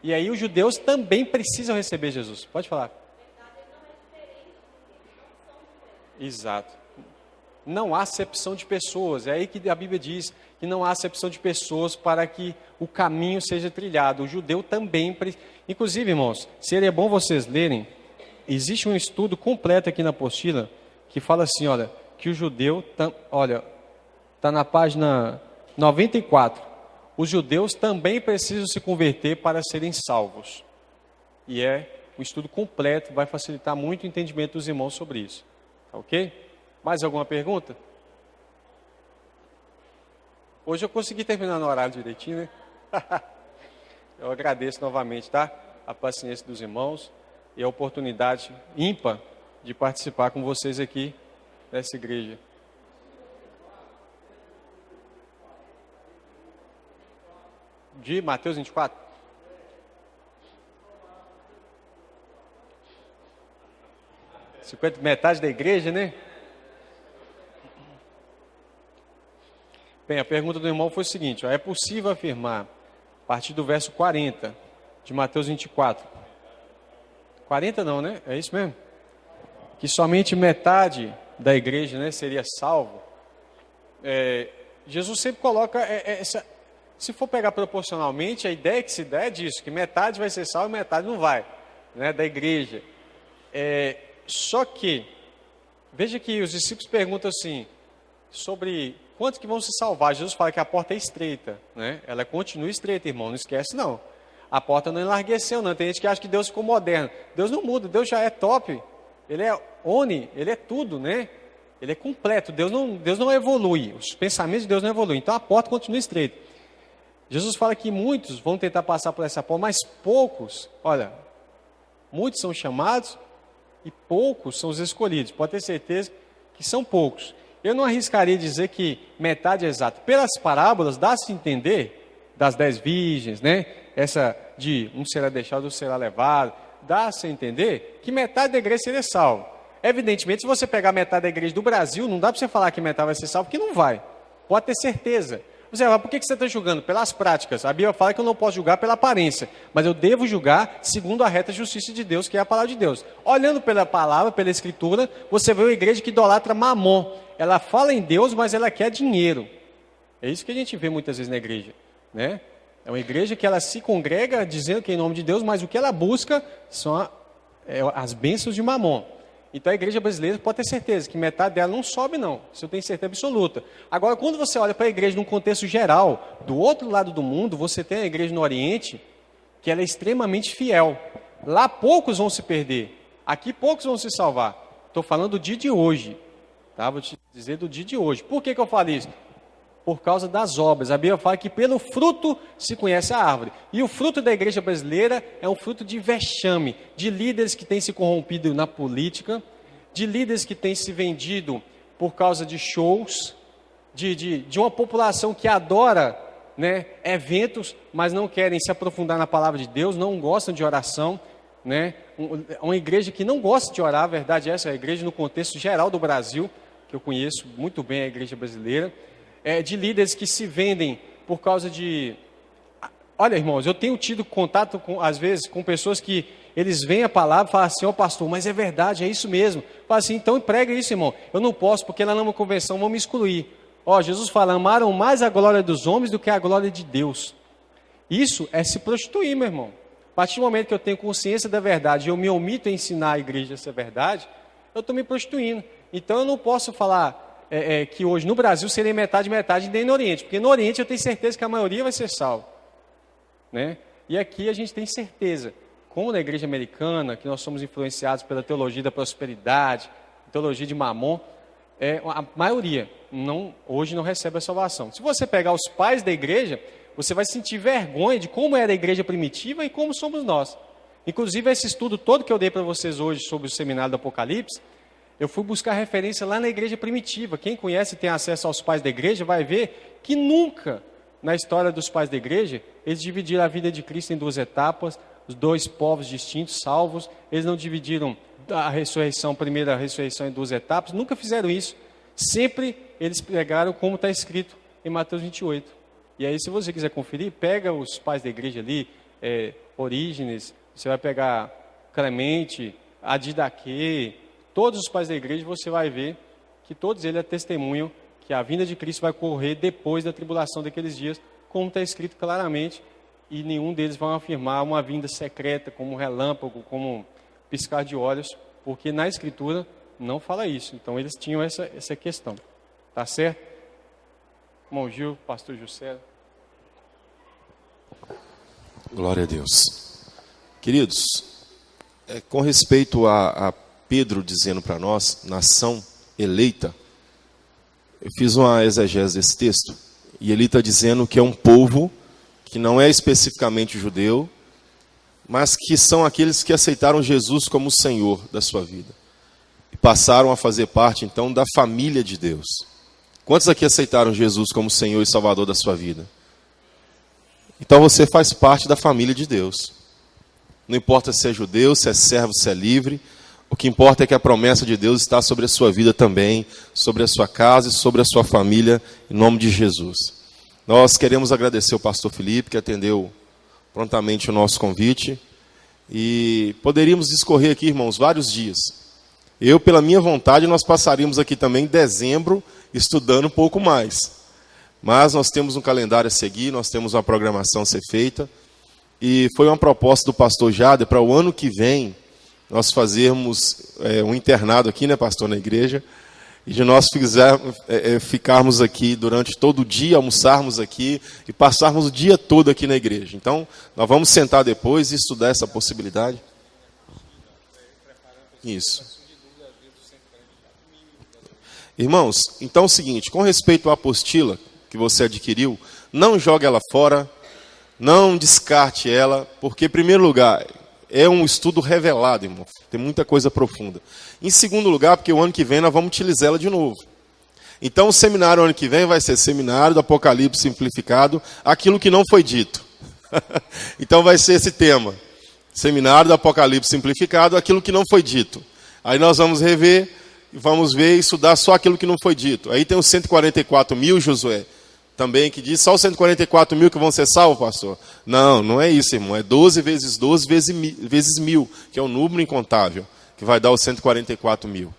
E aí os judeus também precisam receber Jesus. Pode falar. Exato. Não há acepção de pessoas. É aí que a Bíblia diz que não há acepção de pessoas para que o caminho seja trilhado. O judeu também precisa. Inclusive, irmãos, seria bom vocês lerem. Existe um estudo completo aqui na apostila que fala assim, olha, que o judeu, está na página 94. Os judeus também precisam se converter para serem salvos. E um estudo completo, vai facilitar muito o entendimento dos irmãos sobre isso. Tá ok? Mais alguma pergunta? Hoje eu consegui terminar no horário direitinho, né? Eu agradeço novamente, tá? A paciência dos irmãos e a oportunidade ímpar de participar com vocês aqui nessa igreja. De Mateus 24. Metade da igreja, né? Bem, a pergunta do irmão foi o seguinte, é possível afirmar, a partir do verso 40, de Mateus 24, 40 não, né? É isso mesmo? Que somente metade da igreja, né, seria salvo. Jesus sempre coloca essa... Se for pegar proporcionalmente, a ideia que se dá é disso, que metade vai ser salva e metade não vai, né, da igreja. Só que, veja que os discípulos perguntam assim, sobre quantos que vão se salvar. Jesus fala que a porta é estreita, né? Ela continua estreita, irmão, não esquece não. A porta não enlargueceu não, tem gente que acha que Deus ficou moderno. Deus não muda, Deus já é top, Ele é Ele é tudo, né? Ele é completo, Deus não evolui, os pensamentos de Deus não evoluem, então a porta continua estreita. Jesus fala que muitos vão tentar passar por essa porta, mas poucos, olha, muitos são chamados e poucos são os escolhidos. Pode ter certeza que são poucos. Eu não arriscaria dizer que metade é exato. Pelas parábolas, dá-se a entender, das 10 virgens, né? Essa de um será deixado, outro será levado, dá-se a entender que metade da igreja seria salvo. Evidentemente, se você pegar metade da igreja do Brasil, não dá para você falar que metade vai ser salvo, porque não vai. Pode ter certeza. Você vai, por que você está julgando? Pelas práticas. A Bíblia fala que eu não posso julgar pela aparência, mas eu devo julgar segundo a reta justiça de Deus, que é a palavra de Deus. Olhando pela palavra, pela escritura, você vê uma igreja que idolatra mamon. Ela fala em Deus, mas ela quer dinheiro. É isso que a gente vê muitas vezes na igreja, né? É uma igreja que ela se congrega dizendo que é em nome de Deus, mas o que ela busca são as bênçãos de mamon. Então a igreja brasileira pode ter certeza que metade dela não sobe não, isso eu tenho certeza absoluta. Agora, quando você olha para a igreja num contexto geral, do outro lado do mundo, você tem a igreja no Oriente, que ela é extremamente fiel. Lá poucos vão se perder, aqui poucos vão se salvar. Estou falando do dia de hoje, tá? Vou te dizer do dia de hoje. Por que eu falo isso? por causa das obras. A Bíblia fala que pelo fruto se conhece a árvore. E o fruto da igreja brasileira é um fruto de vexame, de líderes que têm se corrompido na política, de líderes que têm se vendido por causa de shows, de uma população que adora, né, eventos, mas não querem se aprofundar na palavra de Deus, não gostam de oração, né? Uma igreja que não gosta de orar, a verdade é essa, a igreja no contexto geral do Brasil, que eu conheço muito bem a igreja brasileira, de líderes que se vendem por causa de... Olha, irmãos, eu tenho tido contato, às vezes, com pessoas que eles veem a palavra e falam assim, pastor, mas é verdade, é isso mesmo. Fala assim, então prega isso, irmão. Eu não posso, porque lá numa convenção vão me excluir. Jesus fala, amaram mais a glória dos homens do que a glória de Deus. Isso é se prostituir, meu irmão. A partir do momento que eu tenho consciência da verdade e eu me omito a ensinar a igreja essa verdade, eu estou me prostituindo. Então eu não posso falar que hoje no Brasil seria metade, nem no Oriente. Porque no Oriente eu tenho certeza que a maioria vai ser salva, né? E aqui a gente tem certeza, como na igreja americana, que nós somos influenciados pela teologia da prosperidade, teologia de Mamon, a maioria hoje não recebe a salvação. Se você pegar os pais da igreja, você vai sentir vergonha de como era a igreja primitiva e como somos nós. Inclusive, esse estudo todo que eu dei para vocês hoje sobre o seminário do Apocalipse, eu fui buscar referência lá na igreja primitiva. Quem conhece e tem acesso aos pais da igreja vai ver que nunca, na história dos pais da igreja, eles dividiram a vida de Cristo em duas etapas, os dois povos distintos, salvos. Eles não dividiram a primeira ressurreição em duas etapas, nunca fizeram isso. Sempre eles pregaram como está escrito em Mateus 28. E aí, se você quiser conferir, pega os pais da igreja ali, Orígenes, você vai pegar Clemente, Adidaque, todos os pais da igreja, você vai ver que todos eles testemunham que a vinda de Cristo vai ocorrer depois da tribulação daqueles dias, como está escrito claramente, e nenhum deles vai afirmar uma vinda secreta, como um relâmpago, como um piscar de olhos, porque na Escritura não fala isso. Então eles tinham essa questão. Tá certo? Irmão Gil, pastor Juscelio. Glória a Deus. Queridos, com respeito a Pedro dizendo para nós, nação eleita, eu fiz uma exegese desse texto, e ele está dizendo que é um povo que não é especificamente judeu, mas que são aqueles que aceitaram Jesus como Senhor da sua vida. E passaram a fazer parte, então, da família de Deus. Quantos aqui aceitaram Jesus como Senhor e Salvador da sua vida? Então você faz parte da família de Deus. Não importa se é judeu, se é servo, se é livre. O que importa é que a promessa de Deus está sobre a sua vida também, sobre a sua casa e sobre a sua família, em nome de Jesus. Nós queremos agradecer ao pastor Felipe, que atendeu prontamente o nosso convite. E poderíamos discorrer aqui, irmãos, vários dias. Eu, pela minha vontade, nós passaríamos aqui também dezembro, estudando um pouco mais. Mas nós temos um calendário a seguir, nós temos uma programação a ser feita. E foi uma proposta do pastor Jader para o ano que vem nós fazermos um internado aqui, né, pastor, na igreja, e de nós ficarmos aqui durante todo o dia, almoçarmos aqui e passarmos o dia todo aqui na igreja. Então, nós vamos sentar depois e estudar essa possibilidade. Isso. Irmãos, então é o seguinte, com respeito à apostila que você adquiriu, não jogue ela fora, não descarte ela, porque, em primeiro lugar, é um estudo revelado, irmão. Tem muita coisa profunda. Em segundo lugar, porque o ano que vem nós vamos utilizar ela de novo. Então o seminário ano que vem vai ser seminário do Apocalipse simplificado, aquilo que não foi dito. Então vai ser esse tema. Seminário do Apocalipse simplificado, aquilo que não foi dito. Aí nós vamos rever, vamos ver e estudar só aquilo que não foi dito. Aí tem os 144 mil, Josué, também, que diz só os 144 mil que vão ser salvos, pastor. Não, não é isso, irmão. É 12 vezes 12 vezes 1000, que é um número incontável, que vai dar os 144 mil.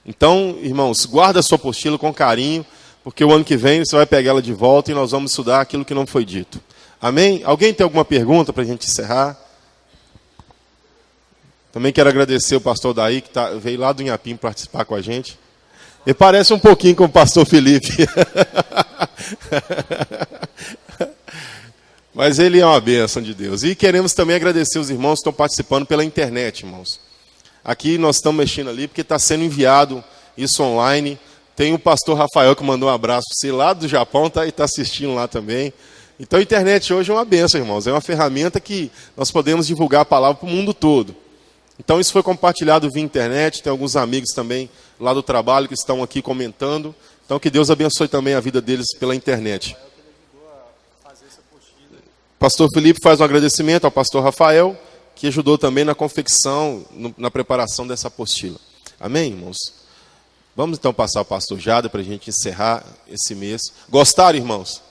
Então, irmãos, guarda a sua apostila com carinho, porque o ano que vem você vai pegar ela de volta e nós vamos estudar aquilo que não foi dito. Amém? Alguém tem alguma pergunta para a gente encerrar? Também quero agradecer o pastor Daí, que veio lá do Inhapim participar com a gente. Ele parece um pouquinho com o pastor Felipe. Mas ele é uma bênção de Deus. E queremos também agradecer os irmãos que estão participando pela internet, irmãos. Aqui nós estamos mexendo ali porque está sendo enviado isso online Tem o pastor Rafael que mandou um abraço para você lá do Japão, tá, e está assistindo lá também. Então a internet hoje é uma bênção, irmãos. É uma ferramenta que nós podemos divulgar a palavra para o mundo todo. Então isso foi compartilhado via internet. Tem alguns amigos também lá do trabalho que estão aqui comentando. Então que Deus abençoe também a vida deles pela internet. Pastor Felipe faz um agradecimento ao pastor Rafael, que ajudou também na confecção, na preparação dessa apostila. Amém, irmãos? Vamos então passar ao pastor Jada para a gente encerrar esse mês. Gostaram, irmãos?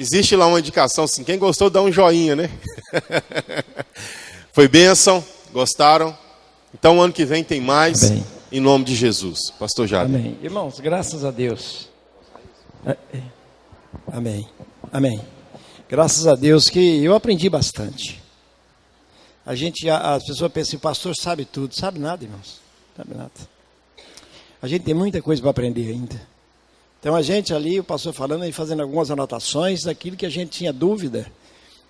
Existe lá uma indicação assim, quem gostou dá um joinha, né? Foi bênção? Gostaram? Então ano que vem tem mais, amém. Em nome de Jesus. Pastor Jada. Amém. Irmãos, graças a Deus. Amém. Amém. Graças a Deus que eu aprendi bastante. As pessoas pensam, o pastor sabe tudo. Sabe nada, irmãos. Sabe nada. A gente tem muita coisa para aprender ainda. Então a gente ali, o pastor falando e fazendo algumas anotações daquilo que a gente tinha dúvida,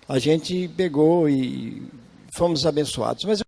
a gente pegou e fomos abençoados. Mas